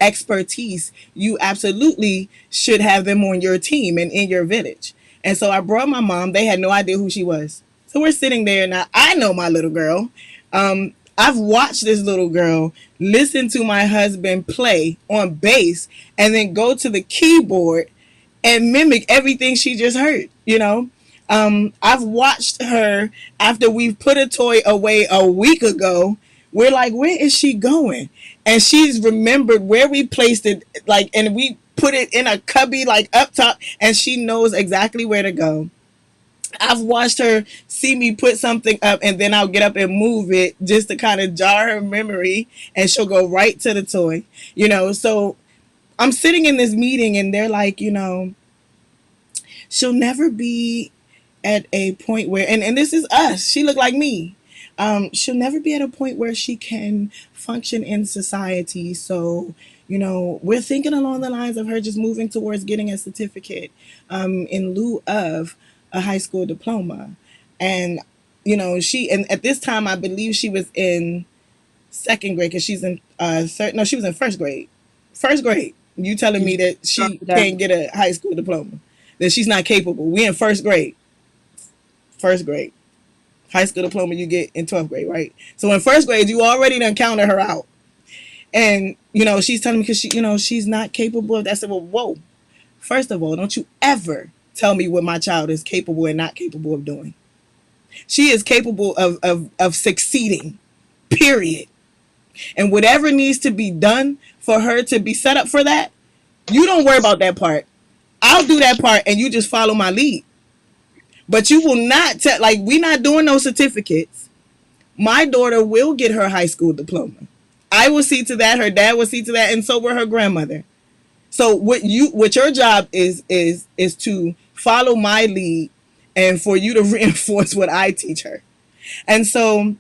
expertise, you absolutely should have them on your team and in your village. And so I brought my mom. They had no idea who she was. So we're sitting there now. I know my little girl. I've watched this little girl listen to my husband play on bass and then go to the keyboard and mimic everything she just heard. I've watched her after we've put a toy away a week ago. We're like, where is she going? And she's remembered where we placed it, like, and we put it in a cubby, like up top, and she knows exactly where to go. I've watched her see me put something up and then I'll get up and move it just to kind of jar her memory, and she'll go right to the toy. So I'm sitting in this meeting and they're like, she'll never be at a point where, and this is us, she looked like me. She'll never be at a point where she can function in society. So, we're thinking along the lines of her just moving towards getting a certificate, in lieu of a high school diploma. And, and at this time, I believe she was in second grade because she's in third. No, she was in first grade. First grade. You telling me she that she started out. can't get a high school diploma? That she's not capable? We in first grade. First grade. High school diploma you get in 12th grade, right? So in first grade, you already done counted her out. And, she's telling me because she's not capable of that. I said, well, whoa. First of all, don't you ever tell me what my child is capable and not capable of doing. She is capable of succeeding, period. And whatever needs to be done for her to be set up for that, you don't worry about that part. I'll do that part and you just follow my lead. But you will not tell, like, we not doing no certificates. My daughter will get her high school diploma. I will see to that, her dad will see to that, and so will her grandmother. So what your job is to follow my lead and for you to reinforce what I teach her. And so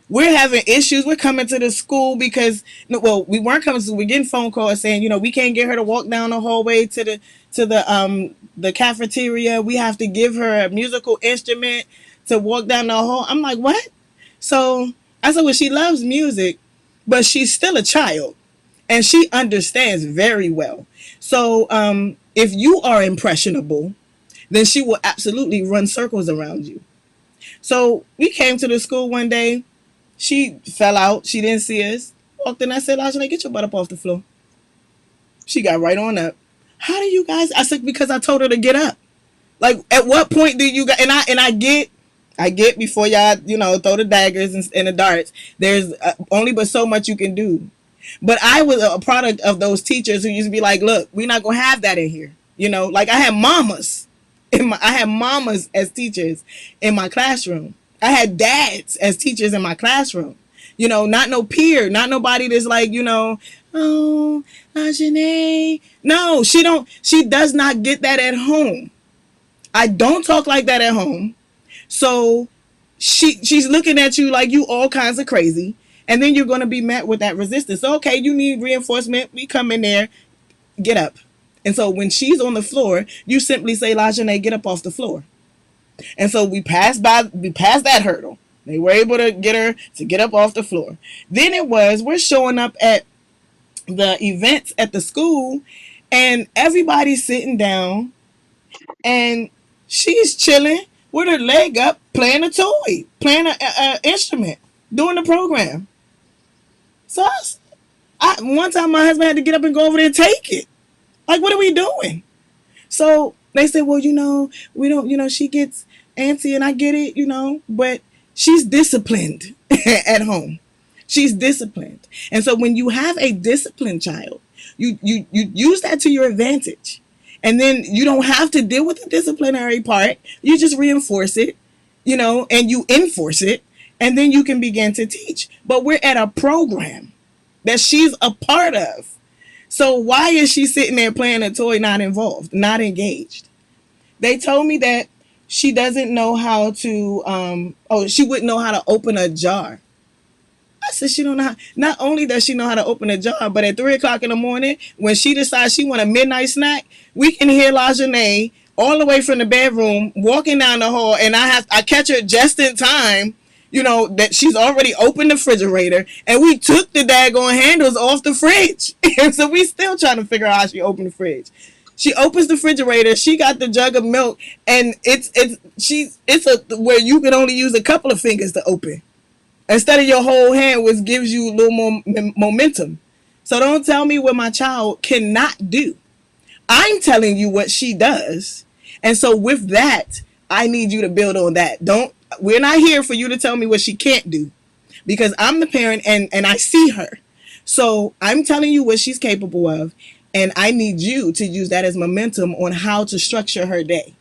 we're having issues. We're coming to the school because, well, we weren't coming to. We're getting phone calls saying, we can't get her to walk down the hallway to the cafeteria. We have to give her a musical instrument to walk down the hall. I'm like, what? So I said, well, she loves music, but she's still a child, and she understands very well. So if you are impressionable, then she will absolutely run circles around you. So we came to the school one day. She fell out. She didn't see us. Walked in. I said, Lajana, get your butt up off the floor. She got right on up. How do you guys? I said, because I told her to get up. Like, at what point do you guys? And I get before y'all, throw the daggers and the darts. There's only but so much you can do. But I was a product of those teachers who used to be like, look, we're not gonna have that in here. Like I had mamas as teachers in my classroom. I had dads as teachers in my classroom. Not no peer, not nobody that's like, oh, Ajane. No, she does not get that at home. I don't talk like that at home. So she's looking at you like you all kinds of crazy. And then you're going to be met with that resistance. So, okay, you need reinforcement. We come in there, get up. And so when she's on the floor, you simply say, Lajane, get up off the floor. And so we passed that hurdle. They were able to get her to get up off the floor. Then we're showing up at the events at the school, and everybody's sitting down, and she's chilling. with her leg up, playing a toy, playing a instrument, doing the program. So one time my husband had to get up and go over there and take it. Like, what are we doing? So they said, well, we don't, she gets antsy and I get it, but she's disciplined at home. She's disciplined. And so when you have a disciplined child, you use that to your advantage. And then you don't have to deal with the disciplinary part. You just reinforce it, and you enforce it. And then you can begin to teach. But we're at a program that she's a part of. So why is she sitting there playing a toy, not involved, not engaged? They told me that she doesn't know how to. She wouldn't know how to open a jar. I said she don't know how. Not only does she know how to open a jar, but at 3 o'clock in the morning, when she decides she want a midnight snack, we can hear LaJanae all the way from the bedroom walking down the hall, and I catch her just in time. That she's already opened the refrigerator, and we took the daggone handles off the fridge, and so we still trying to figure out how she opened the fridge. She opens the refrigerator. She got the jug of milk, and it's a where you can only use a couple of fingers to open instead of your whole hand, which gives you a little more momentum. So don't tell me what my child cannot do. I'm telling you what she does. And so with that, I need you to build on that. We're not here for you to tell me what she can't do, because I'm the parent and I see her. So I'm telling you what she's capable of, and I need you to use that as momentum on how to structure her day.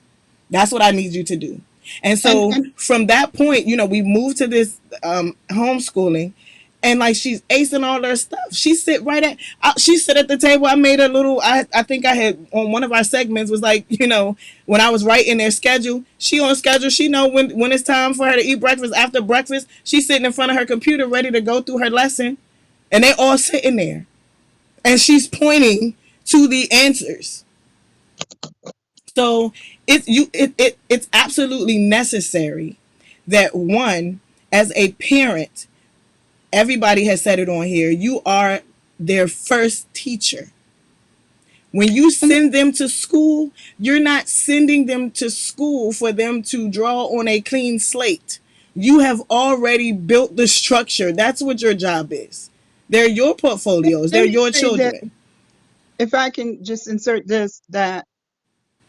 That's what I need you to do. And so and from that point, we moved to this homeschooling, and like she's acing all her stuff. She sit at the table. I made a little. I think I had on one of our segments was like, when I was writing their schedule, she on schedule. She know when it's time for her to eat breakfast. After breakfast, she's sitting in front of her computer ready to go through her lesson, and they all sitting there, and she's pointing to the answers. So it's absolutely necessary that one, as a parent, everybody has said it on here, you are their first teacher. When you and send them to school, you're not sending them to school for them to draw on a clean slate. You have already built the structure. That's what your job is. They're your portfolios. let They're me your say that, children. if I can just insert this, that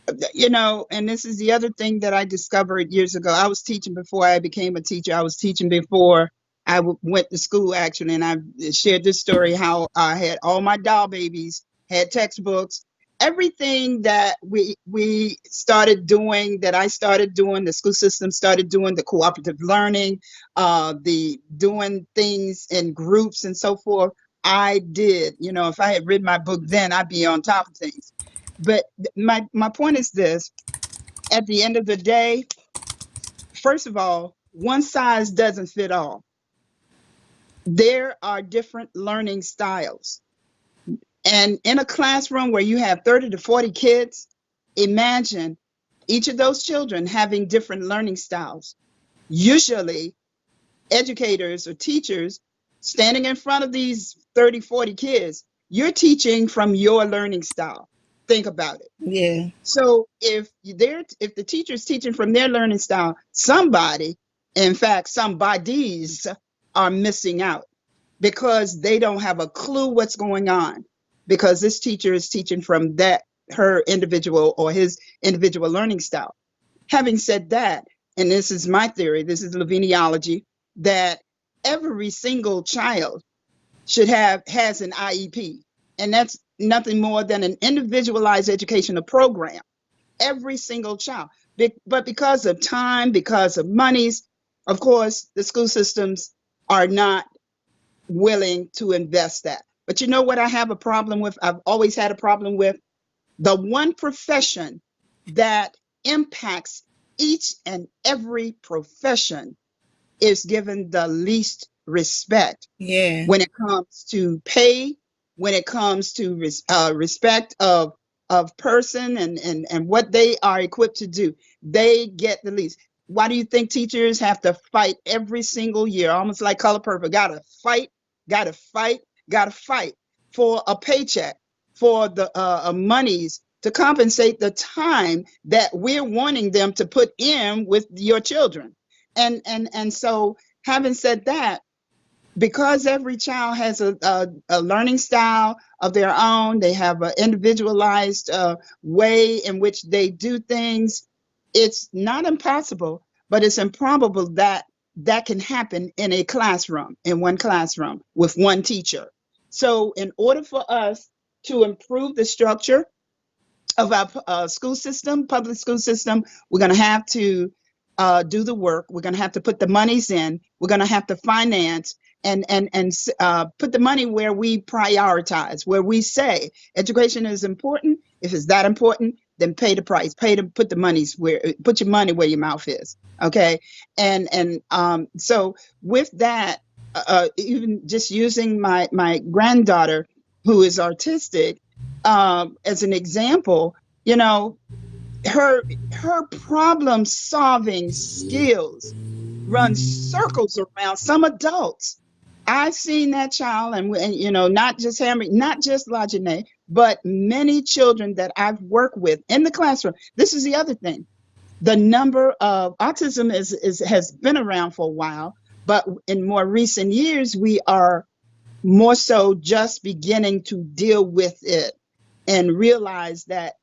and this is the other thing that I discovered years ago. I was teaching before I became a teacher. I was teaching before went to school, actually. And I've shared this story how I had all my doll babies, had textbooks, everything that we started doing, that I started doing, the school system started doing, the cooperative learning, the doing things in groups and so forth. I did. If I had written my book then, I'd be on top of things. But my point is this: at the end of the day, first of all, one size doesn't fit all. There are different learning styles. And in a classroom where you have 30 to 40 kids, imagine each of those children having different learning styles. Usually, educators or teachers standing in front of these 30, 40 kids, you're teaching from your learning style. Think about it. Yeah. So if the teacher's teaching from their learning style, somebody, in fact, some bodies are missing out because they don't have a clue what's going on, because this teacher is teaching from her individual or his individual learning style. Having said that, and this is my theory, this is Laviniology, that every single child has an IEP, and that's nothing more than an individualized educational program. Every single child. But because of time, because of monies, of course, the school systems are not willing to invest that. But you know what I have a problem with? I've always had a problem with the one profession that impacts each and every profession is given the least respect Yeah. when it comes to pay, when it comes to respect of person and what they are equipped to do. They get the least. Why do you think teachers have to fight every single year, almost like Color Purple? Gotta fight, gotta fight, gotta fight for a paycheck, for the monies to compensate the time that we're wanting them to put in with your children. And so, having said that, because every child has a learning style of their own, they have an individualized way in which they do things. It's not impossible, but it's improbable that that can happen in a classroom, in one classroom with one teacher. So, in order for us to improve the structure of our school system, public school system, we're going to have to do the work. We're going to have to put the monies in. We're going to have to finance and put the money where we prioritize, where we say education is important. If it's that important, then pay the price. Pay to put the monies where put your money where your mouth is. Okay, and so with that, even just using my granddaughter who is artistic as an example, you know, her her problem solving skills run circles around some adults. I've seen that child, and you know, not just Henry, not just Lajane, but many children that I've worked with in the classroom. This is the other thing: the number of autism is has been around for a while, but in more recent years, we are more so just beginning to deal with it and realize that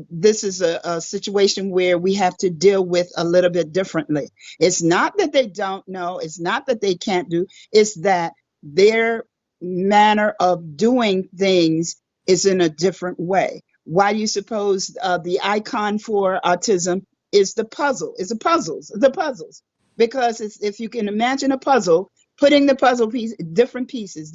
this is a situation where we have to deal with a little bit differently. It's not that they don't know, it's not that they can't do, it's that their manner of doing things is in a different way. Why do you suppose the icon for autism is the puzzle, is the puzzles? Because it's, if you can imagine a puzzle, putting the puzzle piece, different pieces,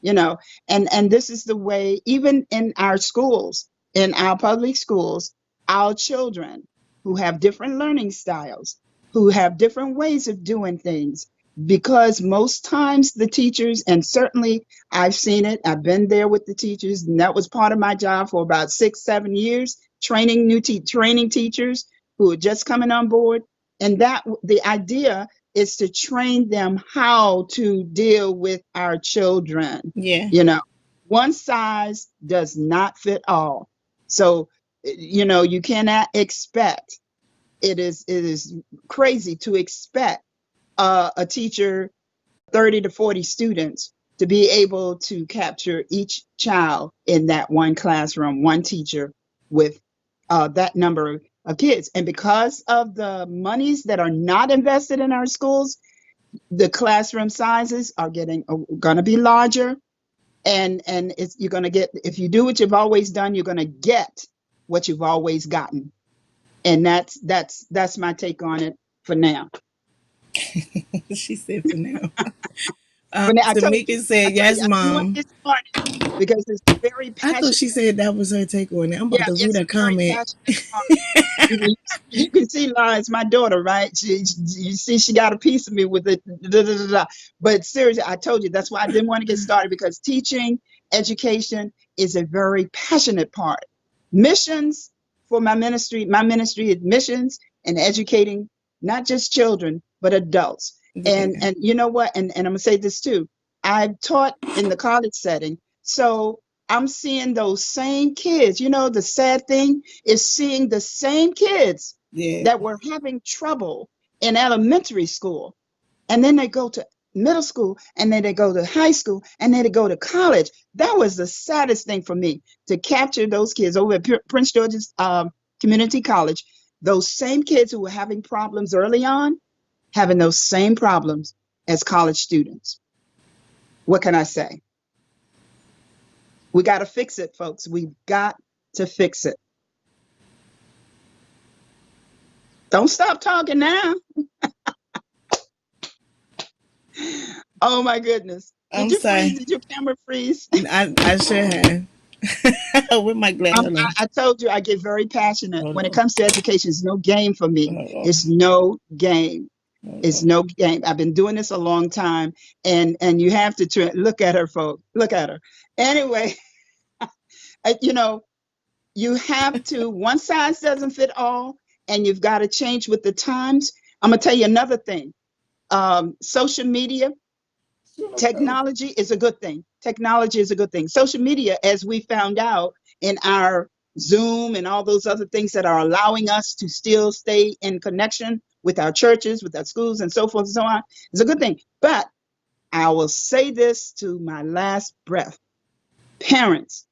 you know, and this is the way, even in our schools, in our public schools, our children who have different learning styles, who have different ways of doing things, because most times the teachers, and certainly I've seen it, I've been there with the teachers, and that was part of my job for about 6 7 years, training training teachers who are just coming on board. And that the idea is to train them how to deal with our children. Yeah. You know, one size does not fit all. So, you know, you cannot expect, it is crazy to expect a teacher, 30 to 40 students, to be able to capture each child in that one classroom, one teacher with that number of kids. And because of the monies that are not invested in our schools, the classroom sizes are getting going to be larger, and it's, you're going to get, if you do what you've always done, you're going to get what you've always gotten. And that's my take on it for now. She said for now. But I told you, Tamika said, yes, I didn't want mom. to get started because it's very I thought passionate. she said that was her take on it. I'm Yeah, about to read it's a a very comment. passionate part. You can see Lawrence, my daughter, right? You see, she got a piece of me with it. Da, da, da, da. But seriously, I told you that's why I didn't want to get started, because teaching, education is a very passionate part. Missions for my ministry is missions and educating not just children but adults. Yeah. And you know what? And I'm gonna say this too. I've taught in the college setting, so I'm seeing those same kids. You know, the sad thing is seeing the same kids Yeah. that were having trouble in elementary school, and then they go to middle school, and then they go to high school, and then they go to college. That was the saddest thing for me, to capture those kids over at Prince George's Community College. Those same kids who were having problems early on, having those same problems as college students. What can I say? We got to fix it, folks. We've got to fix it. Don't stop talking now. Oh my goodness. Did I'm you freeze? sorry. Did your camera freeze? I sure have. With my glass. Hold on. I told you I get very passionate. Hold When it on. comes to education, it's no game for me. Hold It's on. no game. Hold It's on. no game. I've been doing this a long time, and you have to look at her, folks. Look at her. Anyway, you know, you have to. One size doesn't fit all, and you've got to change with the times. I'm gonna tell you another thing. Social media, technology is a good thing. Technology is a good thing. Social media, as we found out, in our Zoom and all those other things that are allowing us to still stay in connection with our churches, with our schools, and so forth and so on, is a good thing. But I will say this to my last breath. Parents,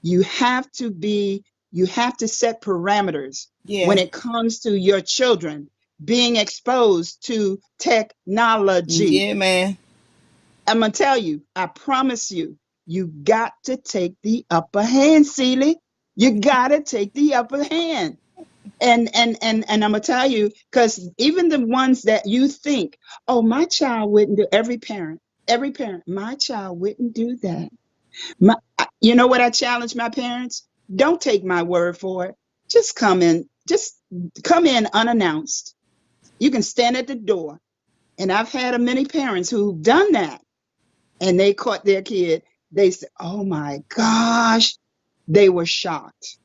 you have to be, you have to set parameters when Yeah. it comes to your children being exposed to technology. Yeah, man. I'm gonna tell you, I promise you, you got to take the upper hand, Celie. You gotta take the upper hand. And I'm gonna tell you, because even the ones that you think, oh, my child wouldn't do, every parent, my child wouldn't do that. You know what I challenge my parents? Don't take my word for it. Just come in unannounced. You can stand at the door. And I've had many parents who've done that and they caught their kid. They said, oh my gosh, they were shocked.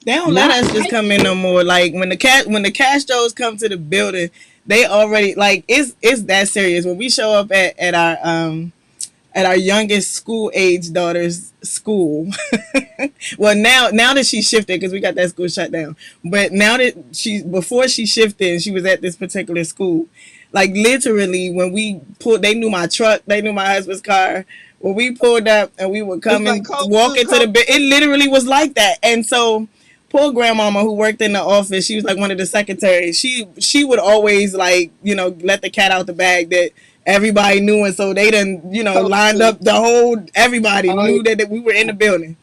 They don't let Not us just like come in no you. more. Like when the Castros come to the building, they already like it's that serious. When we show up at our youngest school age daughter's school. Well, now that she shifted because we got that school shut down, but now that she before she shifted, she was at this particular school. Like literally, when we pulled, they knew my truck, they knew my husband's car. When we pulled up and we would It's come like and cold walk food, into the cold bit, it food. literally was like that. And so, poor grandmama who worked in the office, she was like one of the secretaries. She would always like let the cat out the bag that everybody knew, and so they done Cold lined food. up the whole everybody Oh, knew that we were in the building.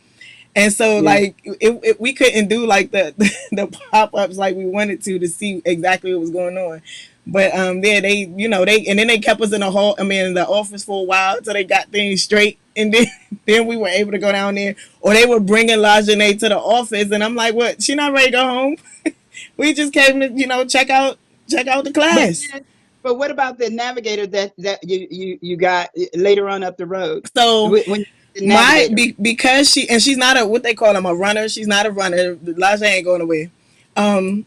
And so yeah. like we couldn't do like the pop-ups like we wanted to see exactly what was going on. But yeah, they and then they kept us in the hall, I mean in the office for a while until they got things straight, and then then we were able to go down there, or they were bringing LaJaune to the office, and I'm like, what, she not ready to go home? We just came to check out the But class. then, but what about the navigator that you got later on up the road? So When the navigator. because she's not a, what they call them, a runner. She's not a runner. Laja ain't going away.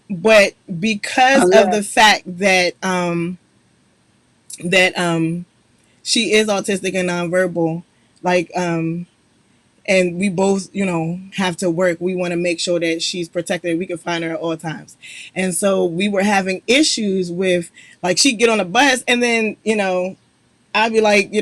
But because of the Unless. fact that she is autistic and nonverbal, like and we both have to work, we want to make sure that she's protected, we can find her at all times. And so we were having issues with, like, she'd get on a bus and then I'd be like,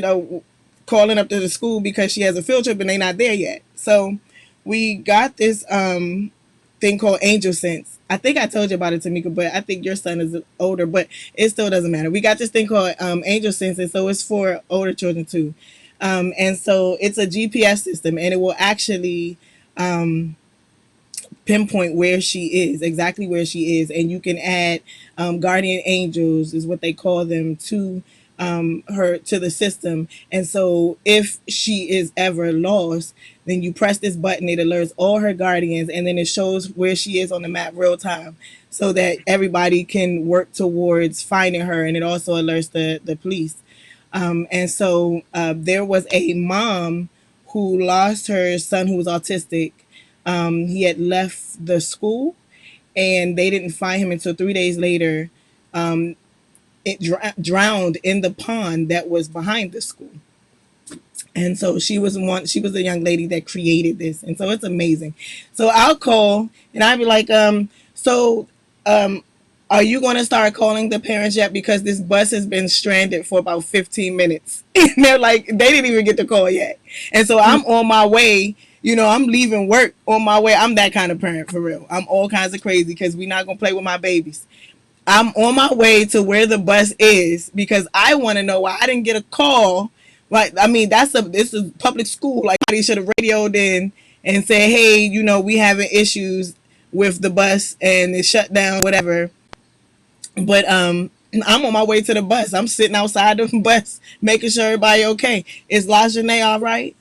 calling up to the school because she has a field trip and they not there yet. So we got this thing called Angel Sense. I think I told you about it, Tamika, but I think your son is older, but it still doesn't matter. We got this thing called Angel Sense, and so it's for older children too. And so it's a GPS system, and it will actually um, pinpoint where she is, exactly where she is, and you can add guardian angels, is what they call them, to her, to the system. And so if she is ever lost, then you press this button, it alerts all her guardians, and then it shows where she is on the map real time, so that everybody can work towards finding her, and it also alerts the police. And so there was a mom who lost her son who was autistic. He had left the school and they didn't find him until 3 days later. Um, it drowned in the pond that was behind the school. And so she was the young lady that created this. And so it's amazing. So I'll call and I'll be like, so um are you going to start calling the parents yet? Because this bus has been stranded for about 15 minutes. And they're like, they didn't even get the call yet. And so I'm on my way. I'm leaving work on my way. I'm that kind of parent for real. I'm all kinds of crazy because we're not going to play with my babies. I'm on my way to where the bus is because I want to know why I didn't get a call. Like, I mean, this is public school. Like, somebody should have radioed in and said, hey, we having issues with the bus and it shut down, whatever. But I'm on my way to the bus. I'm sitting outside the bus, making sure everybody okay. Is LaJaune all right?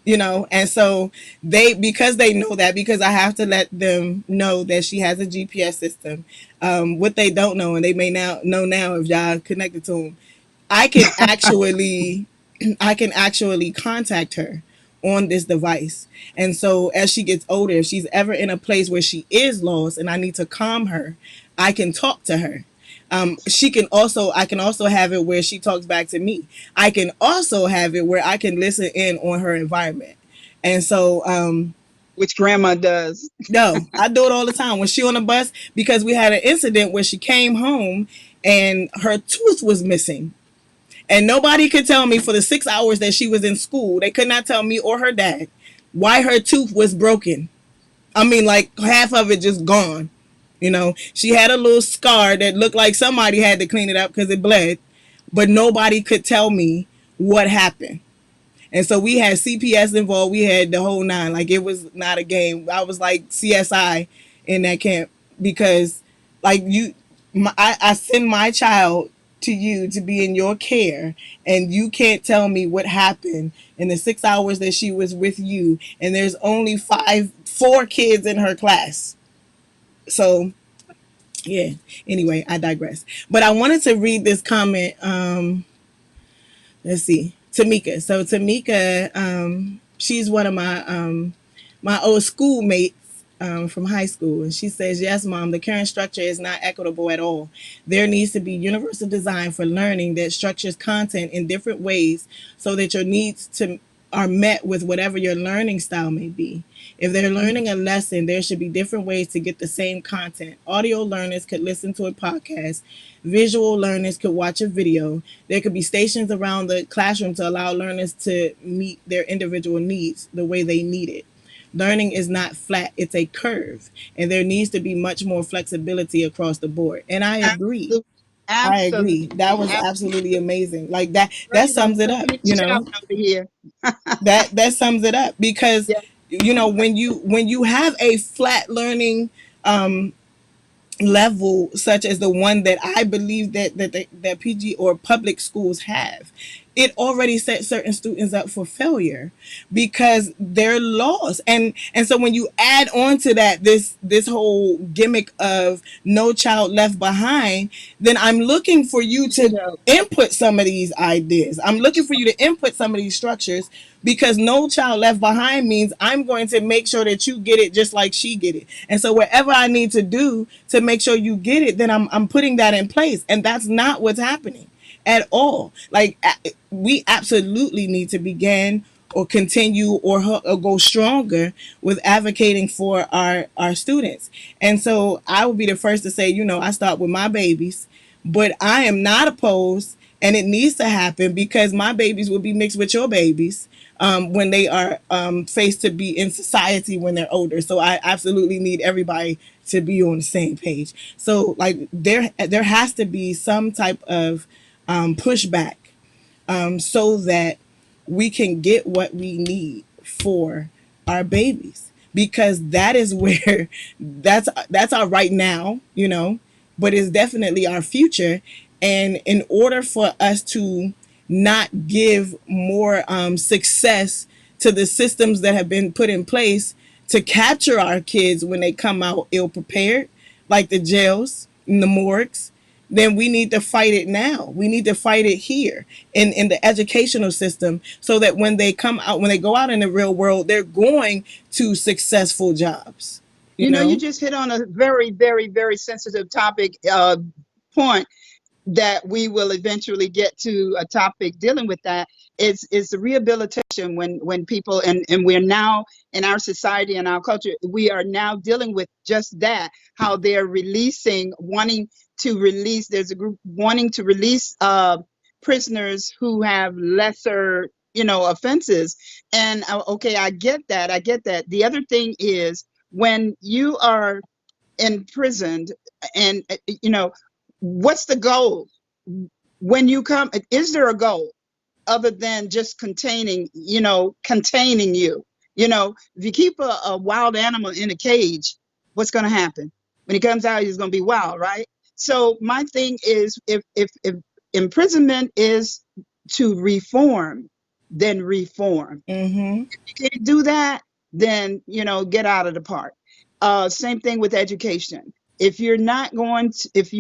And so because they know that, because I have to let them know that she has a GPS system. What they don't know, and they may now know now if y'all connected to them, I can actually I can actually contact her on this device. And so as she gets older, if she's ever in a place where she is lost and I need to calm her, I can talk to her. I can also have it where she talks back to me. I can also have it where I can listen in on her environment. And so which grandma does. No, I do it all the time when she on the bus, because we had an incident where she came home and her tooth was missing. And nobody could tell me for the 6 hours that she was in school, they could not tell me or her dad why her tooth was broken. I mean, like half of it just gone. She had a little scar that looked like somebody had to clean it up because it bled, but nobody could tell me what happened. And so we had CPS involved. We had the whole nine. Like, it was not a game. I was like CSI in that camp, because, like, I send my child to you to be in your care, and you can't tell me what happened in the 6 hours that she was with you, and there's only 4 kids in her class. So yeah. Anyway, I digress. But I wanted to read this comment. Let's see, Tamika. So Tamika, she's one of my old schoolmates from high school, and she says, "Yes, mom, the current structure is not equitable at all. There needs to be universal design for learning that structures content in different ways so that your needs to are met with whatever your learning style may be. If they're learning a lesson, there should be different ways to get the same content. Audio learners could listen to a podcast, visual learners could watch a video. There could be stations around the classroom to allow learners to meet their individual needs the way they need it. Learning is not flat, it's a curve, and there needs to be much more flexibility across the board." And I agree. Absolutely. I agree. That Absolutely. was absolutely amazing. Like, that Right. I'm sums it up, jumping and shouting over here. that sums it up, because Yeah. when you have a flat learning level such as the one that I believe that PG or public schools have, it already sets certain students up for failure because they're lost. And so when you add on to that this whole gimmick of no child left behind, then I'm looking for you to So, input some of these ideas. I'm looking for you to input some of these structures, because no child left behind means I'm going to make sure that you get it just like she get it. And so whatever I need to do to make sure you get it, then I'm putting that in place. And that's not what's happening at all. Like, we absolutely need to begin or continue or go stronger with advocating for our students. And so I will be the first to say, I start with my babies, but I am not opposed, and it needs to happen, because my babies will be mixed with your babies when they are faced to be in society when they're older. So I absolutely need everybody to be on the same page. So, like, there has to be some type of pushback, so that we can get what we need for our babies, because that is where that's our right now, but it's definitely our future. And in order for us to not give more success to the systems that have been put in place to capture our kids when they come out ill prepared, like the jails and the morgues, then we need to fight it now. We need to fight it here in the educational system, so that when they go out in the real world, they're going to successful jobs. You you know? just hit on a very, very, very sensitive topic, point that we will eventually get to a topic dealing with that is the rehabilitation when people and we're now in our society and our culture, we are now dealing with just that, how they're releasing, wanting to release, there's a group wanting to release prisoners who have lesser, offenses. And okay, I get that. The other thing is, when you are imprisoned, and what's the goal when you come? Is there a goal other than just containing you? If you keep a wild animal in a cage, what's going to happen when he comes out? He's going to be wild, right? So my thing is, if imprisonment is to reform, then reform. Mm-hmm. You can't do that, then get out of the park. Same thing with education. If you're not going to, if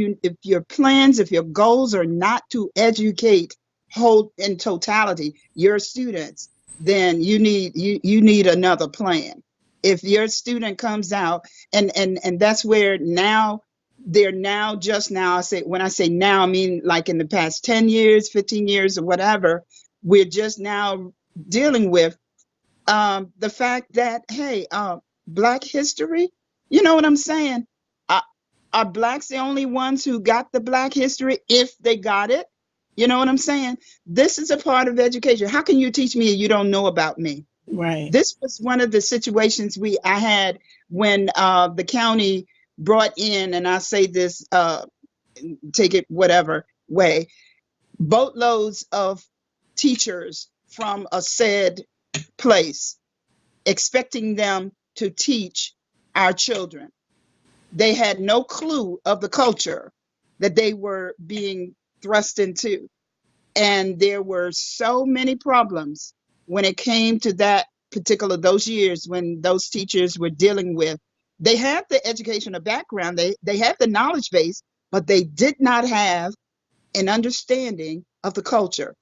your plans, if your goals are not to educate whole in totality your students, then you need another plan. If your student comes out, and that's where now they're now, just now, I say, when I say now, I mean like in the past 10 years, 15 years, or whatever, we're just now dealing with The fact that, hey, Black history, you know what I'm saying? Are, are Blacks the only ones who got the Black history if they got it? You know what I'm saying? This is a part of education. How can you teach me and you don't know about me? Right. This was one of the situations we I had when the county brought in, and I say this, take it whatever way, boatloads of teachers from a said place, expecting them to teach our children. They had no clue of the culture that they were being thrust into. And there were so many problems when it came to that particular, those years when those teachers were dealing with. They had the educational background, they had the knowledge base, but they did not have an understanding of the culture.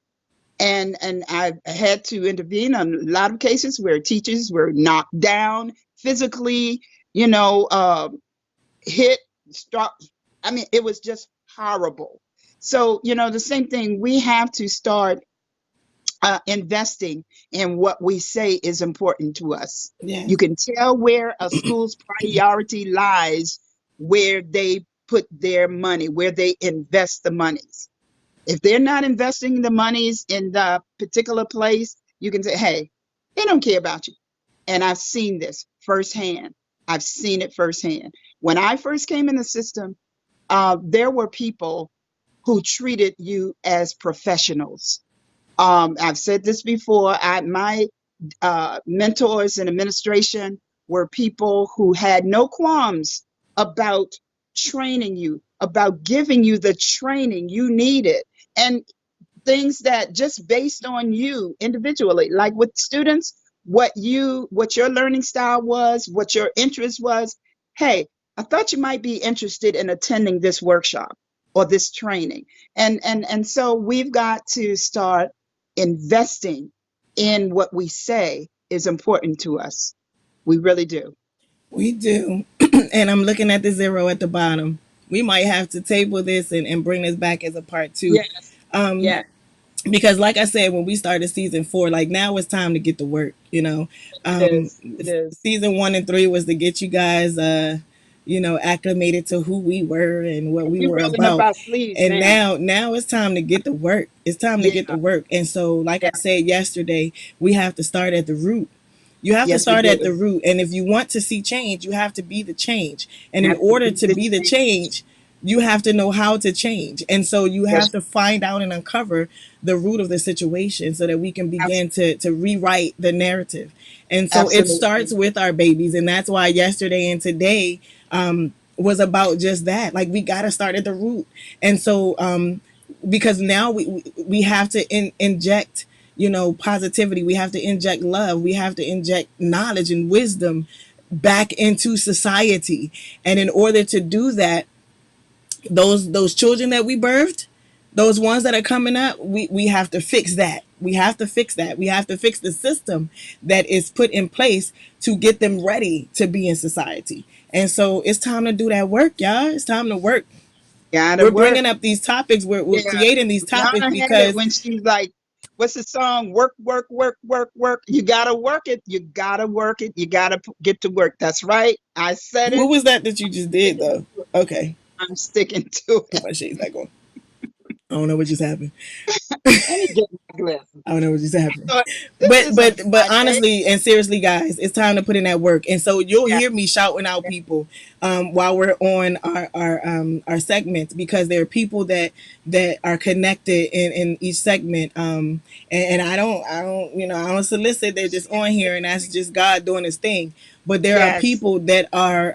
And I had to intervene on a lot of cases where teachers were knocked down physically, you know, hit, stop. I mean, it was just horrible. So, you know, the same thing, we have to start investing in what we say is important to us. You Yes. can tell where a school's priority lies, where they put their money, where they invest the monies. If they're not investing the monies in the particular place, you can say, hey, they don't care about you. And I've seen this firsthand. I've seen it firsthand. When I first came in the system, there were people who treated you as professionals. I've said this before. My mentors in administration were people who had no qualms about training you, about giving you the training you needed. And things that just based on you individually, like with students, what your learning style was, what your interest was. Hey, I thought you might be interested in attending this workshop or this training. And so we've got to start investing in what we say is important to us. We really do. We do. And I'm looking at the zero at the bottom. We might have to table this and bring this back as a part two. Yes. Um, Yeah, because like I said, when we started season four, like now it's time to get to work, you know. it um is. It is. Season one and three was to get you guys acclimated to who we were and what we We're were rolling up about. our sleeves And now. now it's time to get to work. It's time to Yeah, get to work. And so like I yeah. said yesterday, we have to start at the root. You have to Yes, we start at do. the root. And if you want to see change, you have to be the change. And in Have to order be to the be the change. change, you have to know how to change. And so you have Yes, to find out and uncover the root of the situation so that we can begin absolutely. to rewrite the narrative. And so it starts Absolutely. with our babies. And that's why yesterday and today was about just that. Like we got to start at the root. And so because now we have to inject positivity. We have to inject love. We have to inject knowledge and wisdom back into society. And in order to do that, those children that we birthed, those ones that are coming up, we have to fix that. We have to fix that. We have to fix the system that is put in place to get them ready to be in society. And so it's time to do that work, y'all. It's time to work. Gotta We're work. bringing up these topics. We're Yeah. creating these topics Rihanna had it because when she's like, what's the song? Work, work, work, work, work. You gotta work it. You gotta work it. You gotta get to work. That's right. I said what it. was that you just did Sticking though? to it. Okay, I'm sticking to put it. my shades back on. I don't know what just happened. Let me get my glasses. I don't know what just happened. So this But is a but but Friday. honestly and seriously, guys, it's time to put in that work. And so you'll Yeah. hear me shouting out people while we're on our segments because there are people that are connected in each segment. And I don't solicit. They're just on here, and that's just God doing His thing. But there are Yes. people that are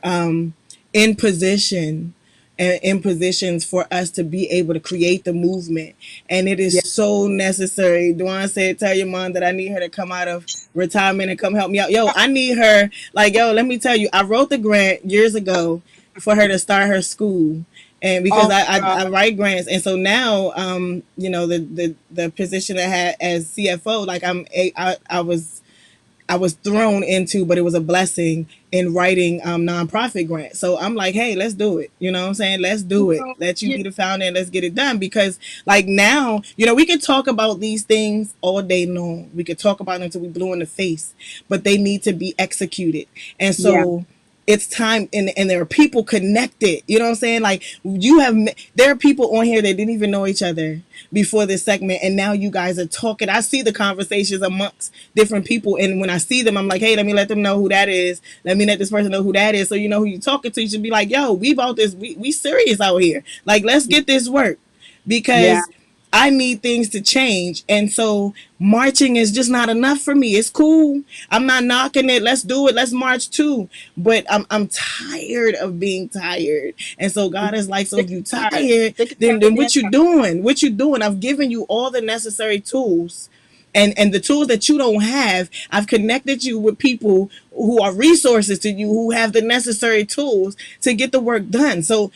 in position and in positions for us to be able to create the movement. And it is Yeah. so necessary. Duane said, tell your mom that I need her to come out of retirement and come help me out. Yo, I need her. Like, yo, let me tell you, I wrote the grant years ago for her to start her school. And because Oh I, my I, God. I write grants, and so now, the position I had as CFO, like I was I was thrown into, but it was a blessing in writing nonprofit grants. So I'm like, hey, let's do it. You know what I'm saying? Let's do it. Well, Let you be the founder and let's get it done. Because like now, we can talk about these things all day long. We could talk about them until we blue in the face, but they need to be executed. And yeah, so it's time, and there are people connected, you know what I'm saying, like you have, there are people on here that didn't even know each other before this segment, and now you guys are talking. I see the conversations amongst different people, and when I see them, I'm like, hey, let me let them know who that is, let me let this person know who that is, so you know who you're talking to. You should be like, yo, we about this, we serious out here, like let's get this work, yeah, because I need things to change. And so marching is just not enough for me. It's cool. I'm not knocking it. Let's do it. Let's march too. But I'm tired of being tired. And so God is like, so if sick you and tired, tired, sick and then tired of being what you doing? What you doing? I've given you all the necessary tools, and the tools that you don't have, I've connected you with people who are resources to you, who have the necessary tools to get the work done. So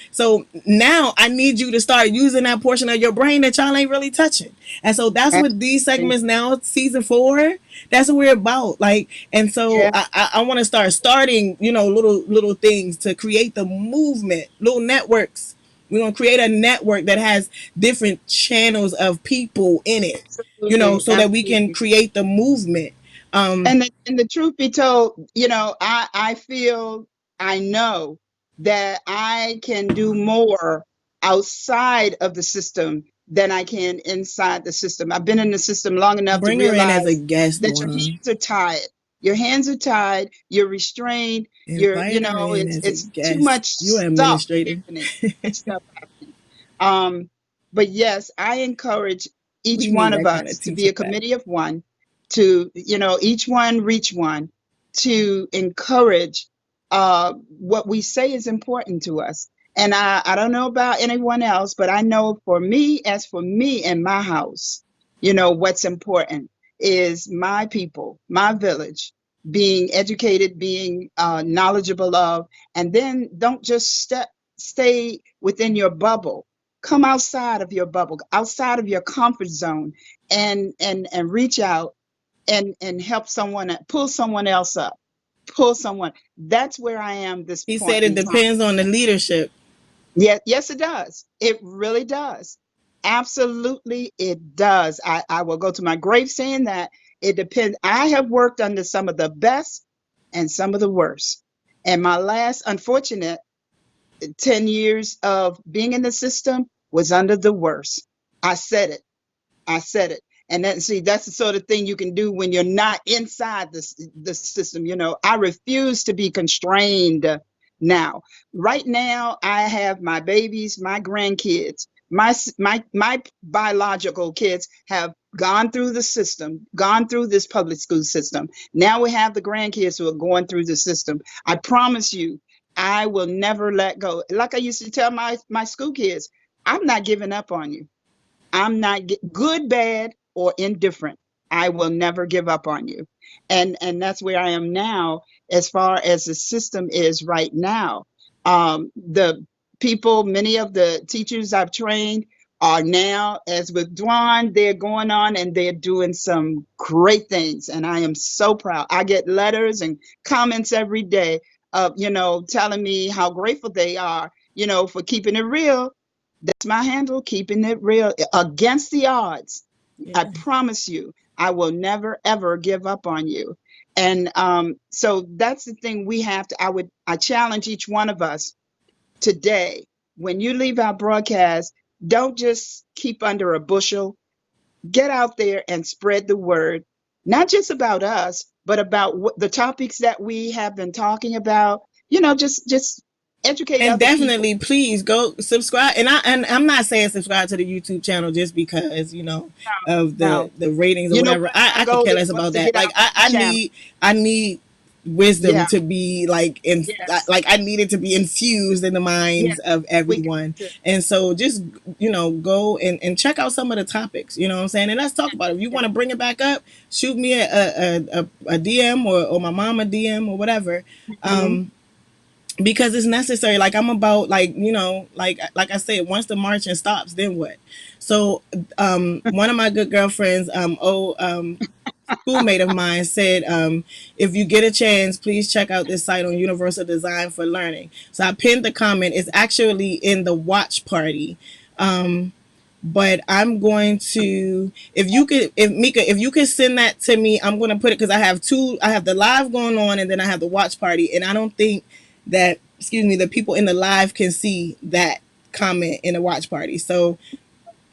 now I need you to start using that portion of your brain that y'all ain't really touching. And so that's tired. what these segments now, season 4, that's what we're about. Like, and so Yeah, I want to start starting, little things to create the movement, little networks. We're gonna create a network that has different channels of people in it, absolutely, so that we can absolutely. create the movement. Um, And the truth be told, I feel, I know that I can do more outside of the system than I can inside the system. I've been in the system long enough to bring her in as a realize guest, that your Dwan. hands are tied. Your hands are tied, you're restrained, Invite her in it's as a it's too guest. much You are stuff administrator. happening. Too much stuff happening. Um, but yes, I encourage each We one need of that kind us of to be teacher a back. committee of one, to, each one reach one, to encourage what we say is important to us. And I don't know about anyone else, but I know for me, as for me and my house, what's important is my people, my village, being educated, being knowledgeable of, and then don't just stay within your bubble. Come outside of your bubble, outside of your comfort zone, and reach out and help someone, pull someone else up, pull someone. That's where I am this He point said it in time. depends on the leadership. Yeah, yes, it does. It really does. Absolutely, it does. I will go to my grave saying that it depends. I have worked under some of the best and some of the worst. And my last unfortunate 10 years of being in the system was under the worst. I said it. I said it. And then see, that's the sort of thing you can do when you're not inside the system. I refuse to be constrained now. Right now, I have my babies, my grandkids, my biological kids have gone through the system, gone through this public school system. Now we have the grandkids who are going through the system. I promise you, I will never let go. Like I used to tell my school kids, I'm not giving up on you. I'm not good, bad, or indifferent. I will never give up on you. And that's where I am now as far as the system is right now. The people, many of the teachers I've trained are now, as with Dwan, they're going on and they're doing some great things. And I am so proud. I get letters and comments every day of, telling me how grateful they are, for keeping it real. That's my handle, keeping it real against the odds. Yeah. I promise you, I will never ever give up on you. And so that's the thing we have to. I challenge each one of us today. When you leave our broadcast, don't just keep under a bushel. Get out there and spread the word, not just about us, but about the topics that we have been talking about. Just educate And other people. definitely please go subscribe, and I'm not saying subscribe to the YouTube channel just because of Now, the ratings or you know whatever. what? I My could goal care is less for us about to that. get Like our own channel. I need wisdom Yeah. to be like in, Yes. like I need it to be infused in the Yes. minds of We got everyone. to. And so just go and check out some of the topics, you know what I'm saying, and let's talk about it. If you Yeah. want to bring it back up, shoot me a DM, or my mom a DM or whatever. Mhm. Because it's necessary. Like I'm about, like like I said, once the marching stops, then what? So one of my good girlfriends, schoolmate of mine said, if you get a chance, please check out this site on Universal Design for Learning. So I pinned the comment. It's actually in the watch party. But I'm going to, if you could, if Mika, if you could send that to me, I'm going to put it, because I have two, I have the live going on and then I have the watch party. And I don't think that, excuse me, the people in the live can see that comment in the watch party. So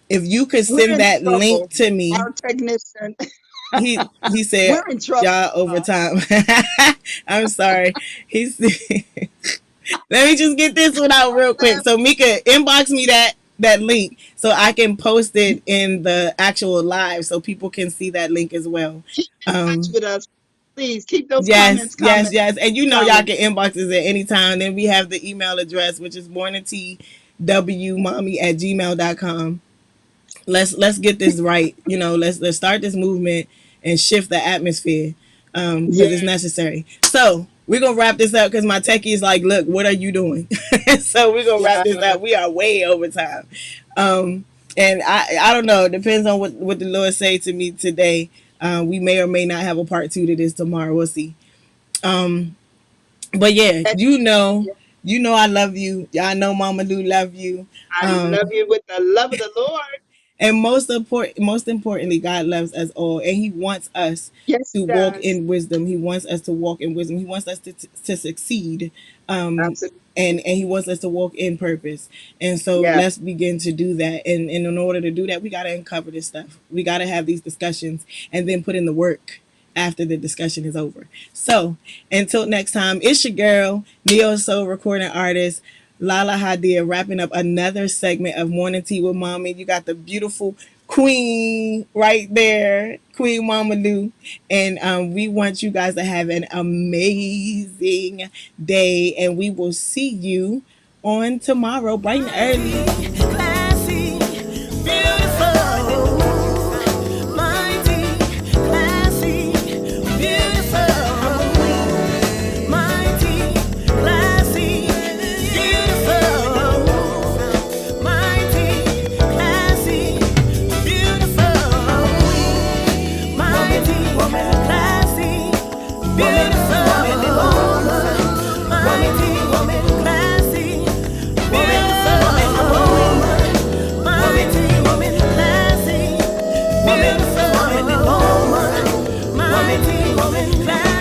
if you could We're send in that link trouble. to me, Our technician, he said, we're in trouble. y'all overtime. I'm sorry. He's let me just get this one out real quick. So Mika, inbox me that link so I can post it in the actual live so people can see that link as well. Keep in touch Um, with us. Please keep those yes, comments yes, coming. yes. And you know y'all coming. can inbox us at any time. Then we have the email address, which is morningtwmommy@gmail.com. Let's get this right. You know, let's start this movement and shift the atmosphere, Yeah, because it's necessary. So we're gonna wrap this up because my techie is like, look, what are you doing? So we're gonna wrap yeah. this up. We are way over time. Um, and I don't know. It depends on what the Lord say to me today. We may or may not have a part two to this tomorrow. We'll see. Um, but yeah, And, you know I love you. Y'all know Mama Lou love you. I Um, love you with the love of the Lord. And most importantly, God loves us all, and He wants us Yes, to He walk does. in wisdom. He wants us to walk in wisdom. He wants us to succeed, um, Absolutely. and He wants us to walk in purpose. And so Yeah. let's begin to do that. And in order to do that, we got to uncover this stuff. We got to have these discussions, and then put in the work after the discussion is over. So until next time, it's your girl, Neo Soul recording artist, Lahla-Hadiya, wrapping up another segment of Morning Tea with Mommy. You got the beautiful Queen right there, Queen Mama Lou. And we want you guys to have an amazing day. And we will see you on tomorrow, bright and early. Classy, beautiful, mighty, classy, beautiful, mighty, classy, beautiful, mighty, classy, beautiful, mighty, classy, beautiful, mighty, classy, beautiful, mighty, classy, beautiful, mighty, classy.